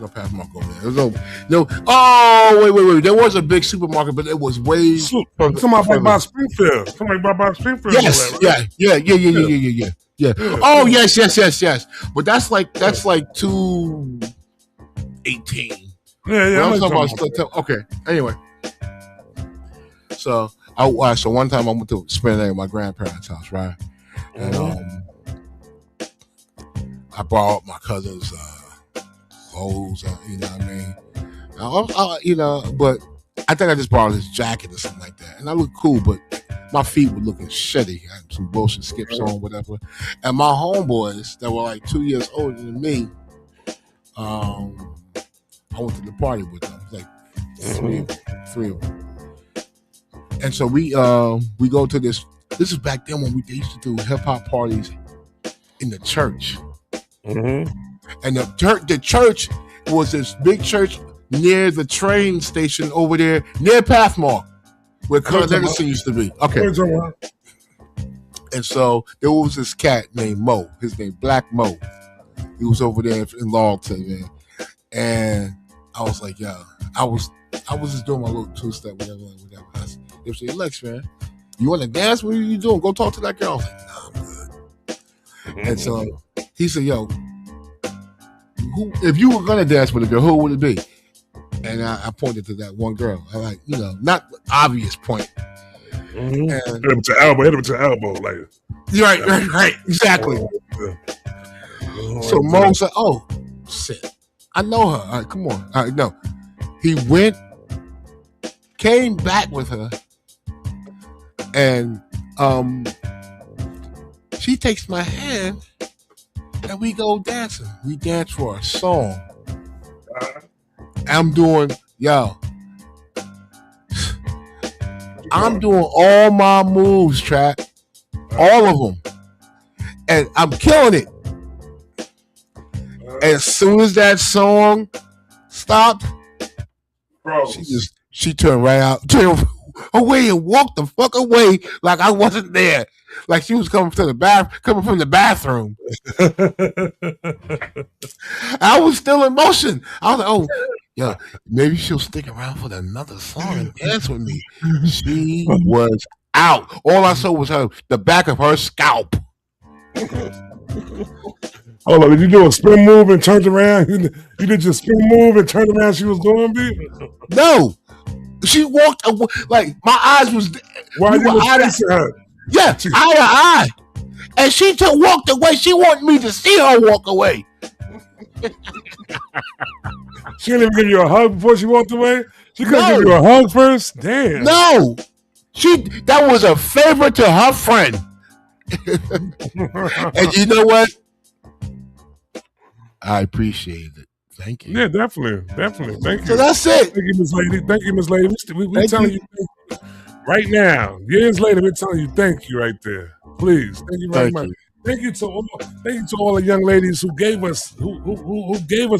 Pathmark over there. There's no. Oh, wait. There was a big supermarket, but it was way. Somebody by Springfield. Somebody by Springfield. Yes, right? Yeah. Oh, yes. But that's like 218. Yeah. I'm talking about okay. Anyway, so one time I went to spend the day at my grandparents' house, right? And I borrowed my cousin's clothes, you know what I mean? But I think I just borrowed his jacket or something like that. And I looked cool, but my feet were looking shitty. I had some bullshit skips on, whatever. And my homeboys that were like 2 years older than me, I went to the party with them, like three of them. And so we go to this is back then when they used to do hip hop parties in the church. And the church was this big church near the train station over there near Pathmark, where Kurt Legacy used to be. Okay. And so there was this cat named Mo. His name Black Mo. He was over there in Lawton, man. And I was like, yo, I was just doing my little two-step, whatever. They would say, Lex, man, you want to dance? What are you doing? Go talk to that girl. I was like, nah, I'm good. And so he said, yo, if you were going to dance with a girl, who would it be? And I pointed to that one girl. I like, not obvious point. Hit him with your elbow. Like, right. Exactly. So Mo said, oh, shit. I know her. All right, come on. All right, no. He went, came back with her, and she takes my hand, and we go dancing. We dance for a song. I'm doing all my moves, Trap. All of them. And I'm killing it. As soon as that song stopped, she turned right out, turned away and walked the fuck away like I wasn't there. Like she was coming from the bathroom. I was still in motion. I was like, oh, yeah, maybe she'll stick around for another song and dance with me. She was out. All I saw was the back of her scalp. Hold on, did you do a spin move and turned around? You did your spin move and turned around, she was going, B? No. She walked away, like my eyes was. Why you were facing her? Yeah, eye to eye. And she walked away. She wanted me to see her walk away. She didn't even give you a hug before she walked away? She couldn't give you a hug first? Damn. No. That was a favor to her friend. And you know what? I appreciate it. Thank you. Yeah, definitely. Thank you. So that's it. Thank you, Miss Lady. We're telling you right now. Years later, we're telling you thank you right there. Please. Thank you very much. Thank you to all the young ladies who gave us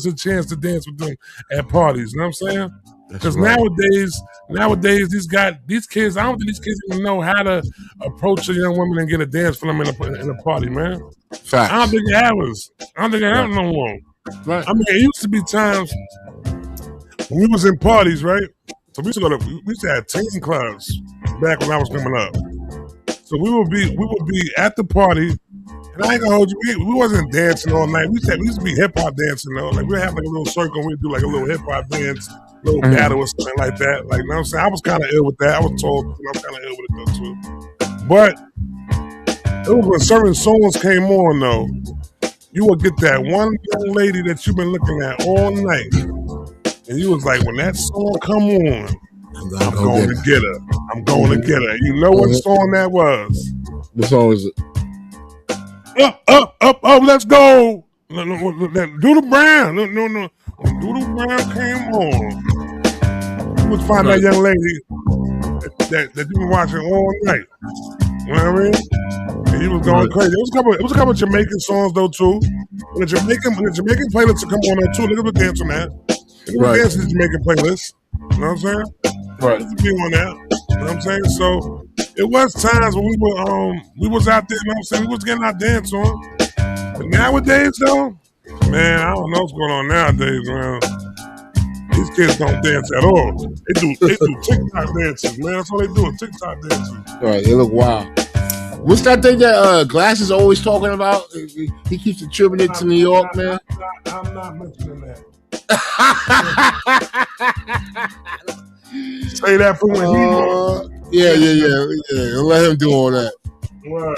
a chance to dance with them at parties. You know what I'm saying? Because nowadays these kids, I don't think these kids even know how to approach a young woman and get a dance for them in a party, man. Facts. I don't think it happens. I don't think it happens no more. Right. I mean, it used to be times when we was in parties, right? So we used to have teen clubs back when I was coming up. So we would be at the party, and I ain't gonna hold you. We wasn't dancing all night. We used to be hip hop dancing though. Like we'd have like a little circle, and we'd do like a little hip hop dance, little battle or something like that. Like, you know what I'm saying? I was kind of ill with that. I was told I'm kind of ill with it though too. But it was when certain songs came on though. You would get that one young lady that you've been looking at all night. And you was like, when that song come on, I'm going to get her. I'm going to get her. You know what song that was? What song is it? Up, let's go. Do the Brown. No. Do the Brown came on. You would find that young lady that you been watching all night. You know what I mean? And he was going crazy. It was a couple of Jamaican songs though too. When the Jamaican playlist come on there too. Look at the dance on that. Look at the dance to the Jamaican playlist. You know what I'm saying? Right. Be on that. You know what I'm saying? So it was times when we was out there, you know what I'm saying? We was getting our dance on. But nowadays though, man, I don't know what's going on nowadays, man. These kids don't dance at all. They do TikTok dances, man. That's all they do, TikTok dances. Right, they look wild. What's that thing that Glass is always talking about? He keeps attributing it to New York, man. I'm not mentioning that. Say that for when Yeah. Let him do all that. Right.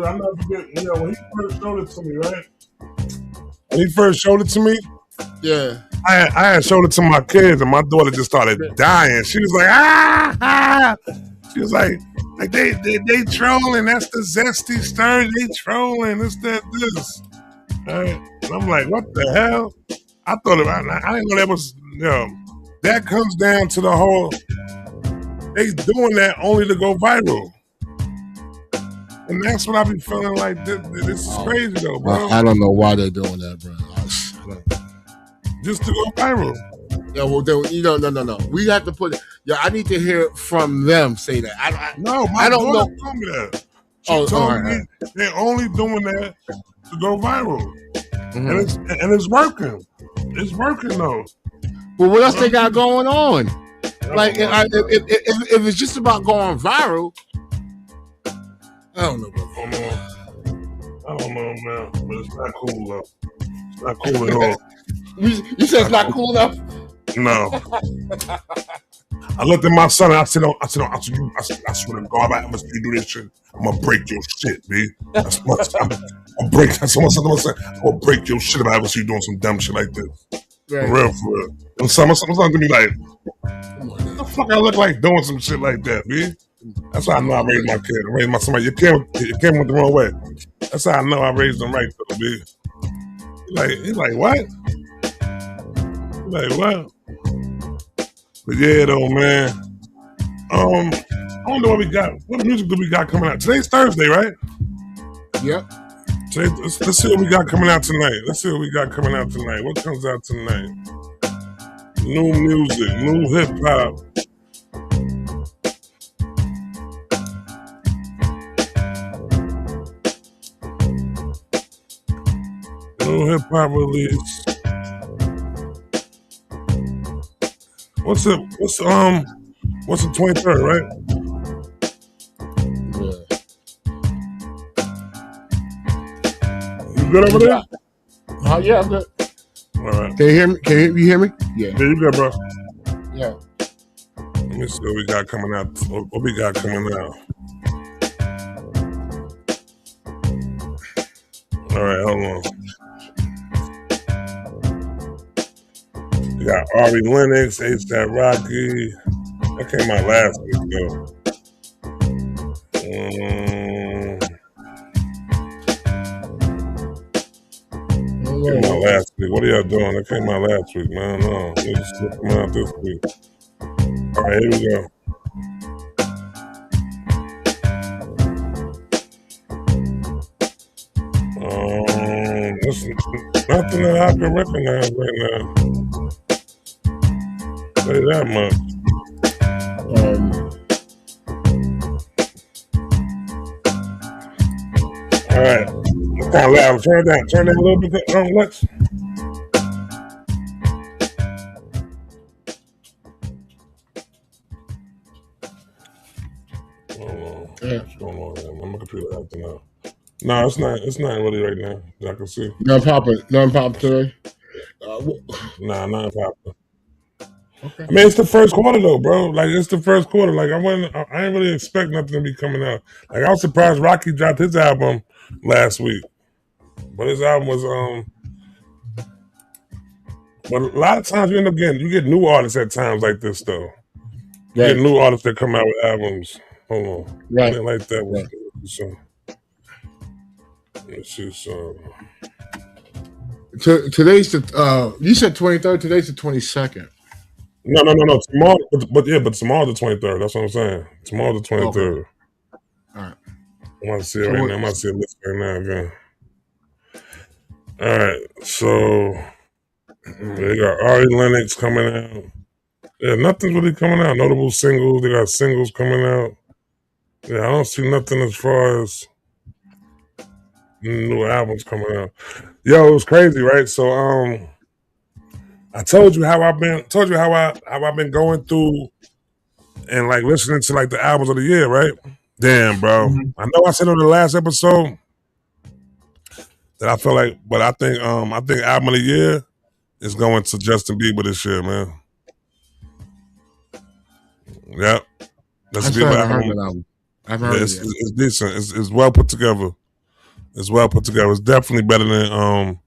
I'm not forgetting, when he first showed it to me, right? When he first showed it to me, yeah, I had showed it to my kids, and my daughter just started dying. She was like, ah! She was like they trolling. That's the zesty stir. They trolling. This, that, this. Right? And I'm like, what the hell? I thought about it. I didn't know that was, that comes down to the whole, they doing that only to go viral. And that's what I be feeling like, this is crazy though, bro. I don't know why they're doing that, bro. Just to go viral. Yeah, well, no. We have to put it. Yeah, I need to hear from them say that. I don't know. Told me that. She told me they're only doing that to go viral. Mm-hmm. And it's working. It's working though. Well, what else they got going on? Like, if it's just about going viral, I don't know, bro. I don't know, man. But it's not cool though. It's not cool at all. You said it's not cool enough? No. I looked at my son and I said, I swear to God, if I ever see you do this shit, I'm gonna break your shit, B. That's what I'm gonna break. That's what I'm saying. I'm gonna break your shit if I ever see you doing some dumb shit like this. Right. For real. And my son's gonna be like, what the fuck I look like doing some shit like that, B? That's how I know I raised my kid. I raised my son. You came went the wrong way. That's how I know I raised them right, though, B. He's like, what? Like, what? But yeah, though, man. I don't know what we got. What music do we got coming out? Today's Thursday, right? Yep. Let's see what we got coming out tonight. What comes out tonight? New music, new hip hop. New hip hop release. What's the 23rd, right? Yeah. You good over there? Yeah, I'm good. All right. Can you hear me? You hear me? Yeah. Yeah, you good, bro. Yeah. Let me see what we got coming out. What we got coming out? All right, hold on. We got Ari Lennox, A$AP Rocky. That came out last week, though. Came out last week. What are y'all doing? That came out last week, man. No, it's coming out this week. All right, here we go. There's nothing that I can recognize right now. Say that much. All right. It's kind of loud. Turn it down. Turn it a little bit. Lex. What's going on here? My computer acting out. No, it's not really right now. I can see. Nothing popping today? Nah, not popping. Okay. I mean, it's the first quarter though, bro. Like, it's the first quarter. Like, I didn't really expect nothing to be coming out. Like, I was surprised Rocky dropped his album last week, but his album was But a lot of times you get new artists at times like this though. You get new artists that come out with albums. Hold on, right? I didn't like that one. Let's see some. Today's the you said 23rd. Today's the 22nd. No. Tomorrow, but tomorrow the 23rd. That's what I'm saying. Tomorrow the 23rd. Okay. All right. I'm about to see it right now. I'm about to see a list right now again. All right, so they got Ari Lennox coming out. Yeah, nothing's really coming out. Notable singles. They got singles coming out. Yeah, I don't see nothing as far as new albums coming out. Yo, it was crazy, right? So I told you how I've been going through and like listening to like the albums of the year, right? Damn, bro. I know I said on the last episode that I feel like, but I think album of the year is going to Justin Bieber this year, man. Yep. That's Bieber album. I've heard it. It's decent. It's well put together. It's well put together. It's definitely better than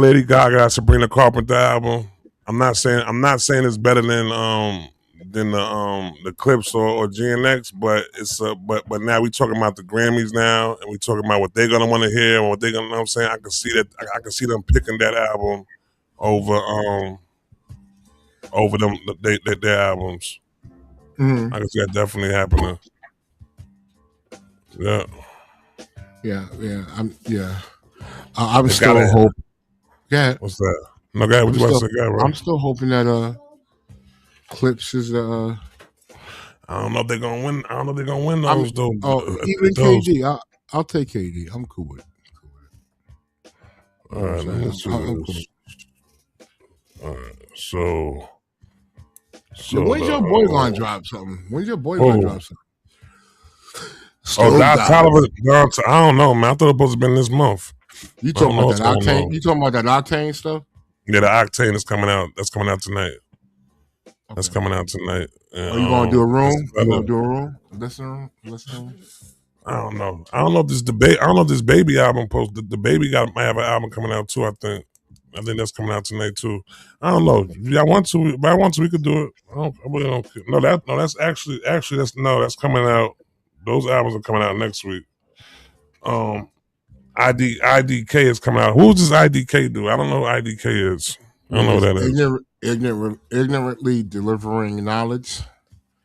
Lady Gaga, Sabrina Carpenter album. I'm not saying it's better than the Clips or GNX, but it's but now we talking about the Grammys now, and we talking about what they're gonna want to hear and what they're gonna. You know what I'm saying, I can see that. I can see them picking that album over them their albums. I can see that definitely happening. Yeah. I'm still hoping. Yeah. What's that? No, guy. What you about to say, guy? Right? I'm still hoping that Clips is I don't know if they're gonna win. I don't know if they're gonna win those though. Even those. KD. I'll take KD. I'm cool with it. All right, let's do this. All right, so when's your boy gonna drop something? When's your boy gonna drop something? Don Toliver. I don't know, man. I thought it was supposed to be this month. You talking about that Octane? You talking about that Octane stuff? Yeah, the Octane is coming out. That's coming out tonight. Okay. That's coming out tonight. Are you gonna do a room? You gonna do a room? Listen. I don't know. I don't know if this Baby album the Baby might have an album coming out too. I think that's coming out tonight too. I don't know. If I want to, we could do it. I really don't. That's actually that's coming out. Those albums are coming out next week. IDK is coming out. Who's this IDK do? I don't know who IDK is. I don't know what that is. Ignorantly delivering knowledge.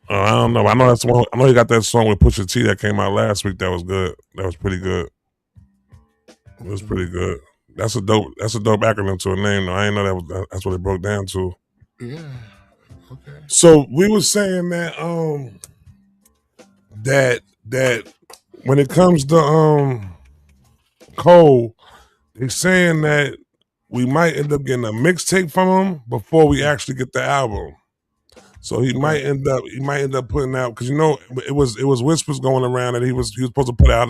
I don't know. I know that's one. I know he got that song with Pusha T that came out last week. That was good. That was pretty good. It was pretty good. That's a dope acronym to a name though. I didn't know that's what it broke down to. Yeah. Okay. So we were saying that that when it comes to Cole, they're saying that we might end up getting a mixtape from him before we actually get the album. So he might end up putting out, because it was whispers going around that he was supposed to put out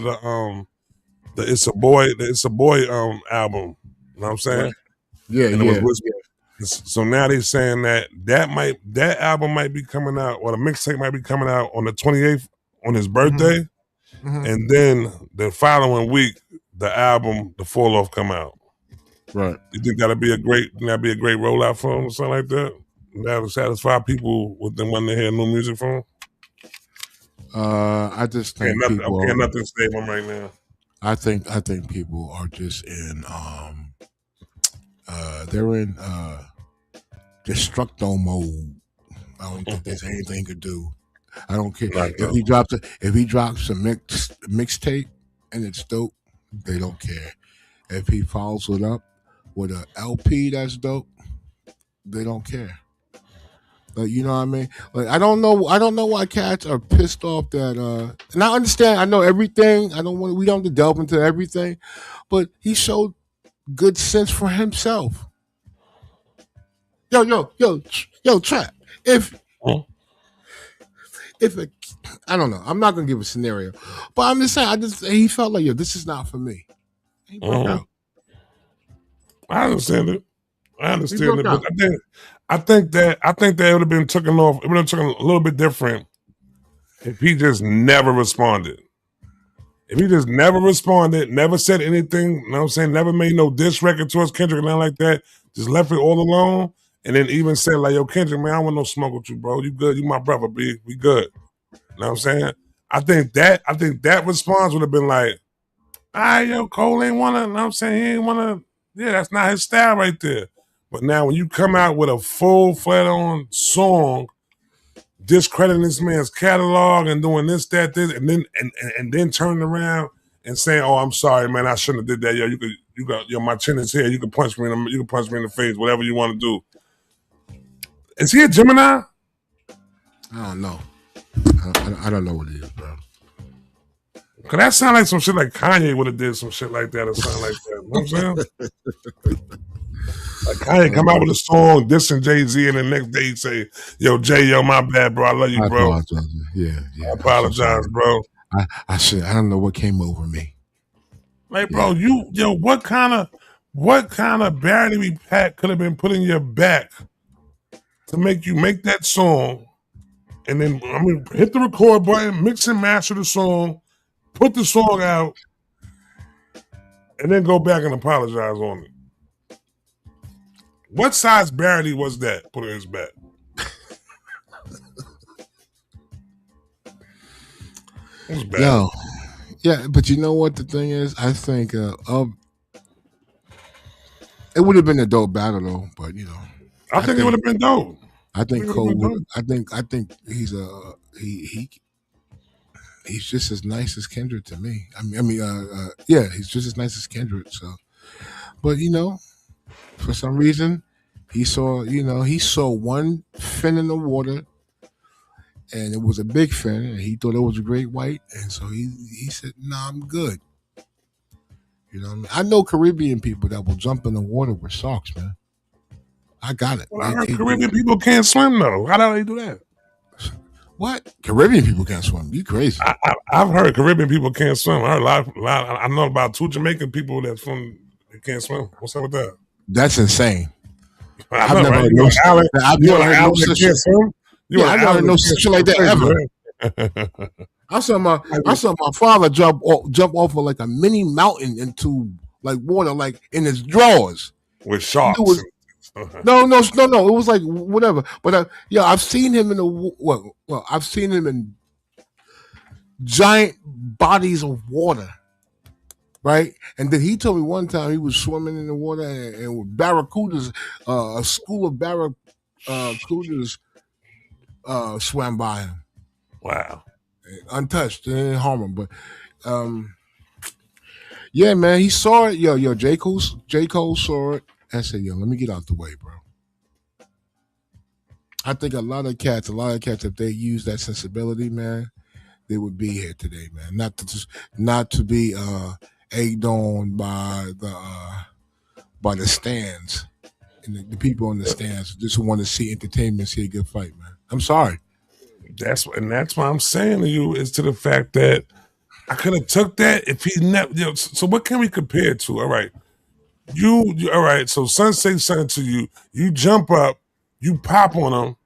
the It's a Boy album. You know what I'm saying? Yeah, and it was whispers. So now they're saying that album might be coming out, or the mixtape might be coming out on the 28th on his birthday, and then the following week the album, The Fall Off, come out. Right. You think that'd be a great rollout for him or something like that? That would satisfy people with them wanting to hear new music from him? I just think people can't nothing save him right now. I think people are just in they're in destructo mode. I don't think there's anything to do. I don't care if he drops a mixtape and it's dope. They don't care. If he follows it up with an LP that's dope, they don't care. Like, you know what I mean? Like, I don't know why cats are pissed off that and I understand, I know everything. We don't have to delve into everything, but he showed good sense for himself. Yo, Trap. I don't know. I'm not gonna give a scenario, but I'm just saying. He felt like, this is not for me. He broke out. I understand it. But I think that it would have been taken off. It would have taken a little bit different if he just never responded. If he just never responded, never said anything, you know what I'm saying, never made no diss record towards Kendrick or nothing like that, just left it all alone, and then even said, like, yo, Kendrick, man, I don't want no smoke with you, bro. You good. You my brother, B. We good. You know what I'm saying? I think that response would have been like, Yo, Cole ain't wanna, you know what I'm saying? He ain't wanna, yeah, that's not his style right there. But now when you come out with a full flat on song, discrediting this man's catalog and doing this, that, this, and then turning around and saying, "Oh, I'm sorry, man, I shouldn't have did that." Yo, my chin is here. You can punch me in the face, whatever you want to do. Is he a Gemini? I don't know. I don't know what it is, bro. Cause that sound like some shit like Kanye would have did some shit like that or something like that. You know what I'm saying? Like Kanye come out with a song dissing Jay-Z and the next day he say, "Yo, Jay, yo, my bad, bro. I love you, bro." Yeah. I apologize, bro. I don't know what came over me. Like, bro, what kind of battery pack could have been put in your back to make you make that song, and then hit the record button, mix and master the song, put the song out, and then go back and apologize on it. What size battery was that put in his back? It was bad. Yo, yeah, but you know what the thing is? I think it would have been a dope battle though. But I think it would have been dope. I think Cole would. I think he's he's just as nice as Kendrick to me. Yeah, he's just as nice as Kendrick. So, but for some reason, he saw one fin in the water, and it was a big fin, and he thought it was a great white, and so he said, "Nah, I'm good." You know what I mean? I know Caribbean people that will jump in the water with sharks, man. I got it. Well, I heard Caribbean people can't swim though. How do they do that? What? Caribbean people can't swim? You crazy? I've heard Caribbean people can't swim. I heard a lot. I know about 2 Jamaican people that can't swim. What's up with that? That's insane. I've never heard no shit. I've never heard no such shit. I've never heard no such shit like that ever. I saw my father jump off of like a mini mountain into like water, like in his drawers with sharks. No. It was like whatever. But I've seen him in I've seen him in giant bodies of water, right? And then he told me one time he was swimming in the water and with barracudas, a school of barracudas swam by him. Wow. Untouched, they didn't harm him, but yeah, man, he saw it. Yo, J. Cole saw it and said, "Yo, let me get out the way, bro." I think a lot of cats, if they use that sensibility, man, they would be here today, man. Not to be egged on by the stands and the people in the stands just want to see entertainment, see a good fight, man. I'm sorry. That's why I'm saying to you is to the fact that I could have took that if he never. So what can we compare it to? All right, you all right? So son say something to you, you jump up, you pop on him,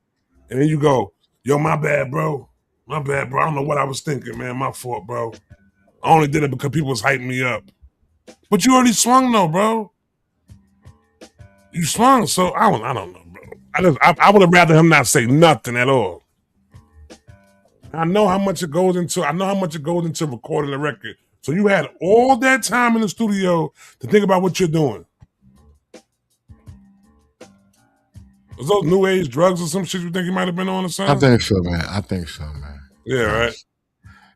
and then you go, "Yo, my bad, bro. I don't know what I was thinking, man. My fault, bro. I only did it because people was hyping me up. But you already swung though, bro. You swung, so I don't know, bro. I would have rather him not say nothing at all. I know how much it goes into recording the record. So you had all that time in the studio to think about what you're doing. Was those new age drugs or some shit you think you might have been on or something? I think so, man. Yeah, right.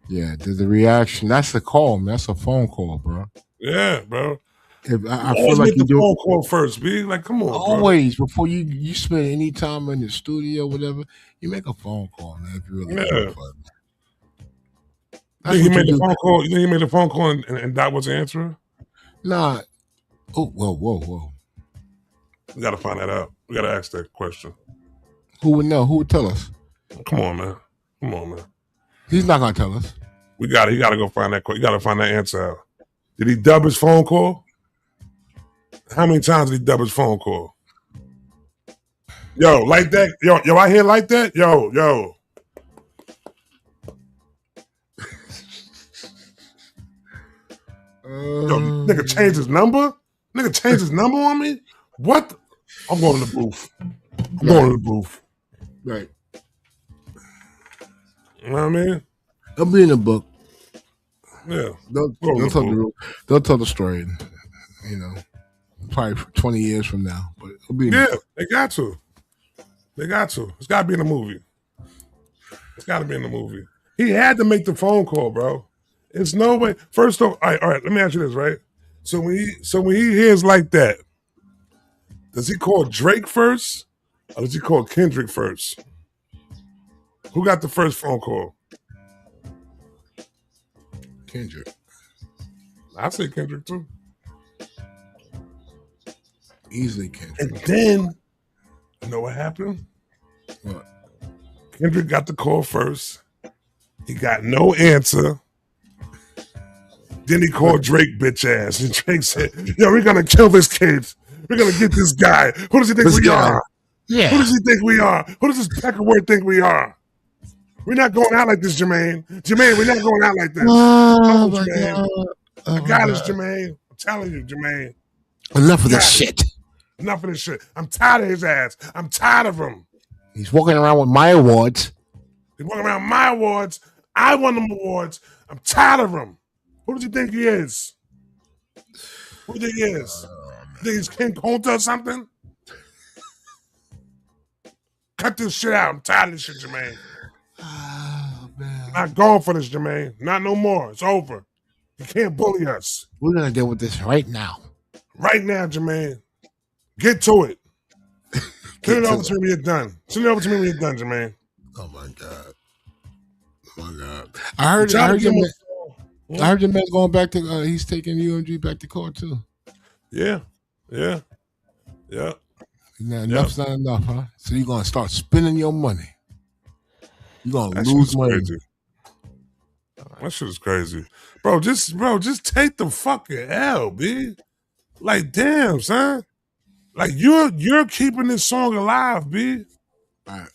Yeah, the reaction. That's a call, man. That's a phone call, bro. Yeah, bro. I feel like you do phone call first, B. Like, come on, always bro. Before you spend any time in the studio, whatever, you make a phone call, man. If you really care about it. He made the phone call. You think he made the phone call and Dot was answering? Nah. Oh, whoa. We gotta find that out. We gotta ask that question. Who would know? Who would tell us? Come on, man. He's not gonna tell us. He gotta go find that. You gotta find that answer out. Did he dub his phone call? How many times did he dub his phone call? Yo, like that? Yo, I hear like that? Yo. Yo, nigga changed his number? Nigga changed his number on me? What? I'm going to the booth. Right. You know what I mean? I'll be in the book. Yeah. They'll tell the story, you know, probably for 20 years from now. But it'll be they got to. They got to. It's got to be in the movie. It's got to be in the movie. He had to make the phone call, bro. It's no way. First off, all right. Let me ask you this, right? So when he hears like that, does he call Drake first, or does he call Kendrick first? Who got the first phone call? Kendrick. I say Kendrick too. Easily Kendrick. And then, you know what happened? What? Kendrick got the call first. He got no answer. Then he called Drake bitch ass. And Drake said, yo, we're going to kill this kid. We're going to get this guy. Who does he think we are? Yeah. Who does he think we are? Who does this Peckerwood think we are? We're not going out like this, Jermaine. Jermaine, we're not going out like this. Oh, my Jermaine. God. I got us, Jermaine. I'm telling you, Jermaine. Enough of this shit. Enough of this shit. I'm tired of his ass. I'm tired of him. He's walking around with my awards. He's walking around my awards. I won them awards. I'm tired of him. Who does he think he is? Who do you think he is? You think he's King Kunta or something? Cut this shit out. I'm tired of this shit, Jermaine. Oh, man. Not going for this, Jermaine. Not no more. It's over. You can't bully us. We're going to deal with this right now. Right now, Jermaine. Get to it. Send it over to me when you're done. Send it over to me when you're done, Jermaine. Oh, my God. Oh, my God. I heard your man's going back to, he's taking UMG back to court, too. Yeah. Now, enough's not enough, huh? So you're going to start spending your money. You're going to lose money. Crazy. That shit is crazy. Bro, just take the fucking L, B. Like, damn, son. Like, you're keeping this song alive, B. All right.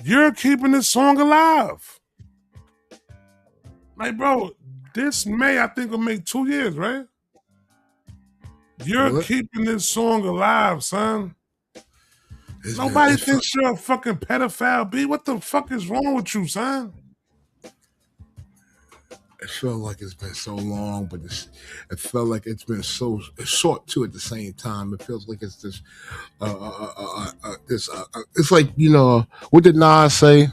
You're keeping this song alive. Like, bro, this May, I think, will make 2 years, right? You're keeping this song alive, son. Nobody thinks you're a fucking pedophile, B. What the fuck is wrong with you, son? It felt like it's been so long, but it felt like it's been so short too. At the same time, it feels like it's this. It's like, you know, what did Nas say?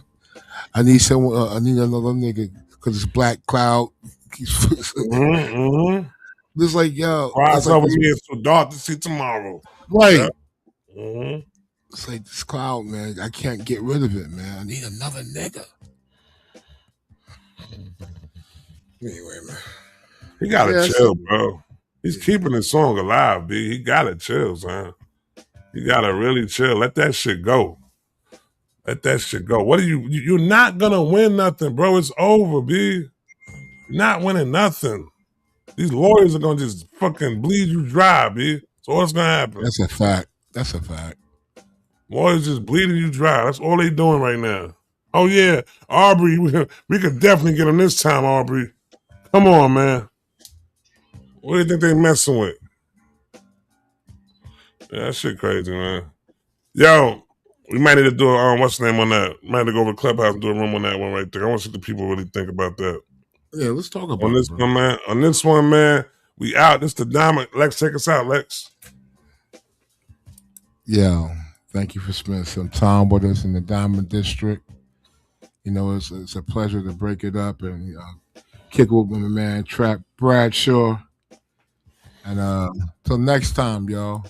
I need someone. I need another nigga because it's Black Clout. Mm-hmm. It's like, yo, rise over me. It's so dark to see tomorrow. Right. Yeah. Mm-hmm. It's like this cloud, man. I can't get rid of it, man. I need another nigga. Anyway, man. He gotta chill, bro. He's keeping his song alive, B. He gotta chill, son. You gotta really chill. Let that shit go. Let that shit go. What are you're not gonna win nothing, bro. It's over, B. You're not winning nothing. These lawyers are gonna just fucking bleed you dry, B. So what's gonna happen? That's a fact. That's a fact. Lawyers just bleeding you dry. That's all they doing right now. Oh yeah, Aubrey, we could definitely get him this time, Aubrey. Come on, man. What do you think they messing with? Yeah, that shit crazy, man. Yo, we might need to do a what's the name on that? Might have to go over to Clubhouse and do a room on that one right there. I want to see what the people really think about that. Yeah, let's talk about on this one, man. On this one, man. We out. This the Diamond. Lex, take us out, Lex. Yeah, thank you for spending some time with us in the Diamond District. You know, it's a pleasure to break it up and kick with my man Trap Bradshaw. And till next time, y'all.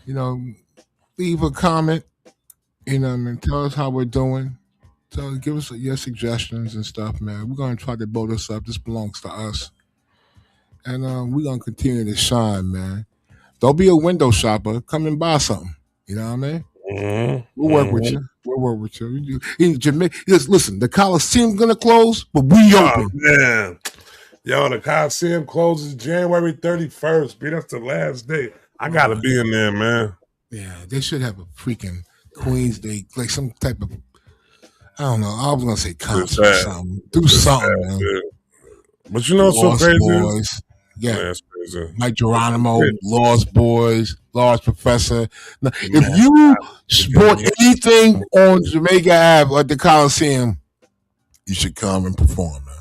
You know, leave a comment. You know what I mean? Tell us how we're doing. So give us your suggestions and stuff, man. We're gonna try to build this up. This belongs to us. And we're gonna continue to shine, man. Don't be a window shopper. Come and buy something. You know what I mean? Mm-hmm. We'll work with you. We'll work with you. In Jamaica, listen, the Coliseum gonna close, but we open. Man. Yo, the Coliseum closes January 31st. B, that's the last day. I gotta be in there, man. Yeah, they should have a freaking Queen's Day, like some type of, I don't know. I was gonna say concert or something. Do something, man. Yeah. But you know what's so crazy? Boys. Yeah, that's crazy. Mike Geronimo, Lost Boys, Lost Professor. Now, if you support anything on Jamaica Ave at the Coliseum, you should come and perform, man.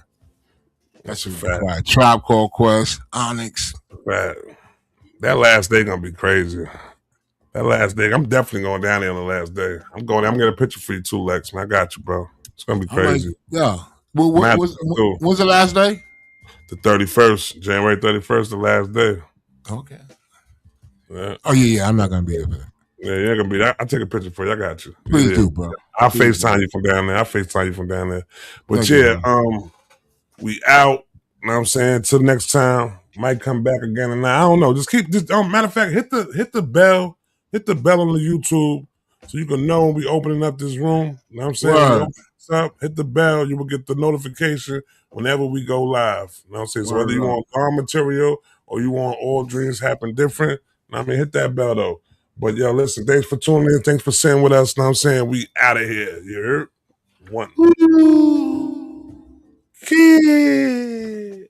That's a fact. fact. Tribe Called Quest, Onyx. Fact. That last day gonna be crazy. That last day, I'm definitely going down there on the last day. I'm going. I'm getting a picture for you too, Lex. Man, I got you, bro. It's gonna be crazy. Yeah. What's the last day? The 31st, January 31st, the last day. Okay. Yeah. Oh yeah. I'm not gonna be there for that. Yeah, you're gonna be. I take a picture for you. I got you. Please do, bro. I'll Please FaceTime you from down there. But Thank yeah, you, we out. You know what I'm saying? Till next time. Might come back again, and I don't know. Just keep. Matter of fact, hit the bell. Hit the bell on the YouTube so you can know when we opening up this room. You know what I'm saying? When we open this up, hit the bell. You will get the notification whenever we go live. You know what I'm saying? So whether you want our material or you want All Dreams Happen Different, you know what I mean, hit that bell though. But yo, listen, thanks for tuning in. Thanks for sitting with us. You know what I'm saying? We out of here. You heard? One. Kid.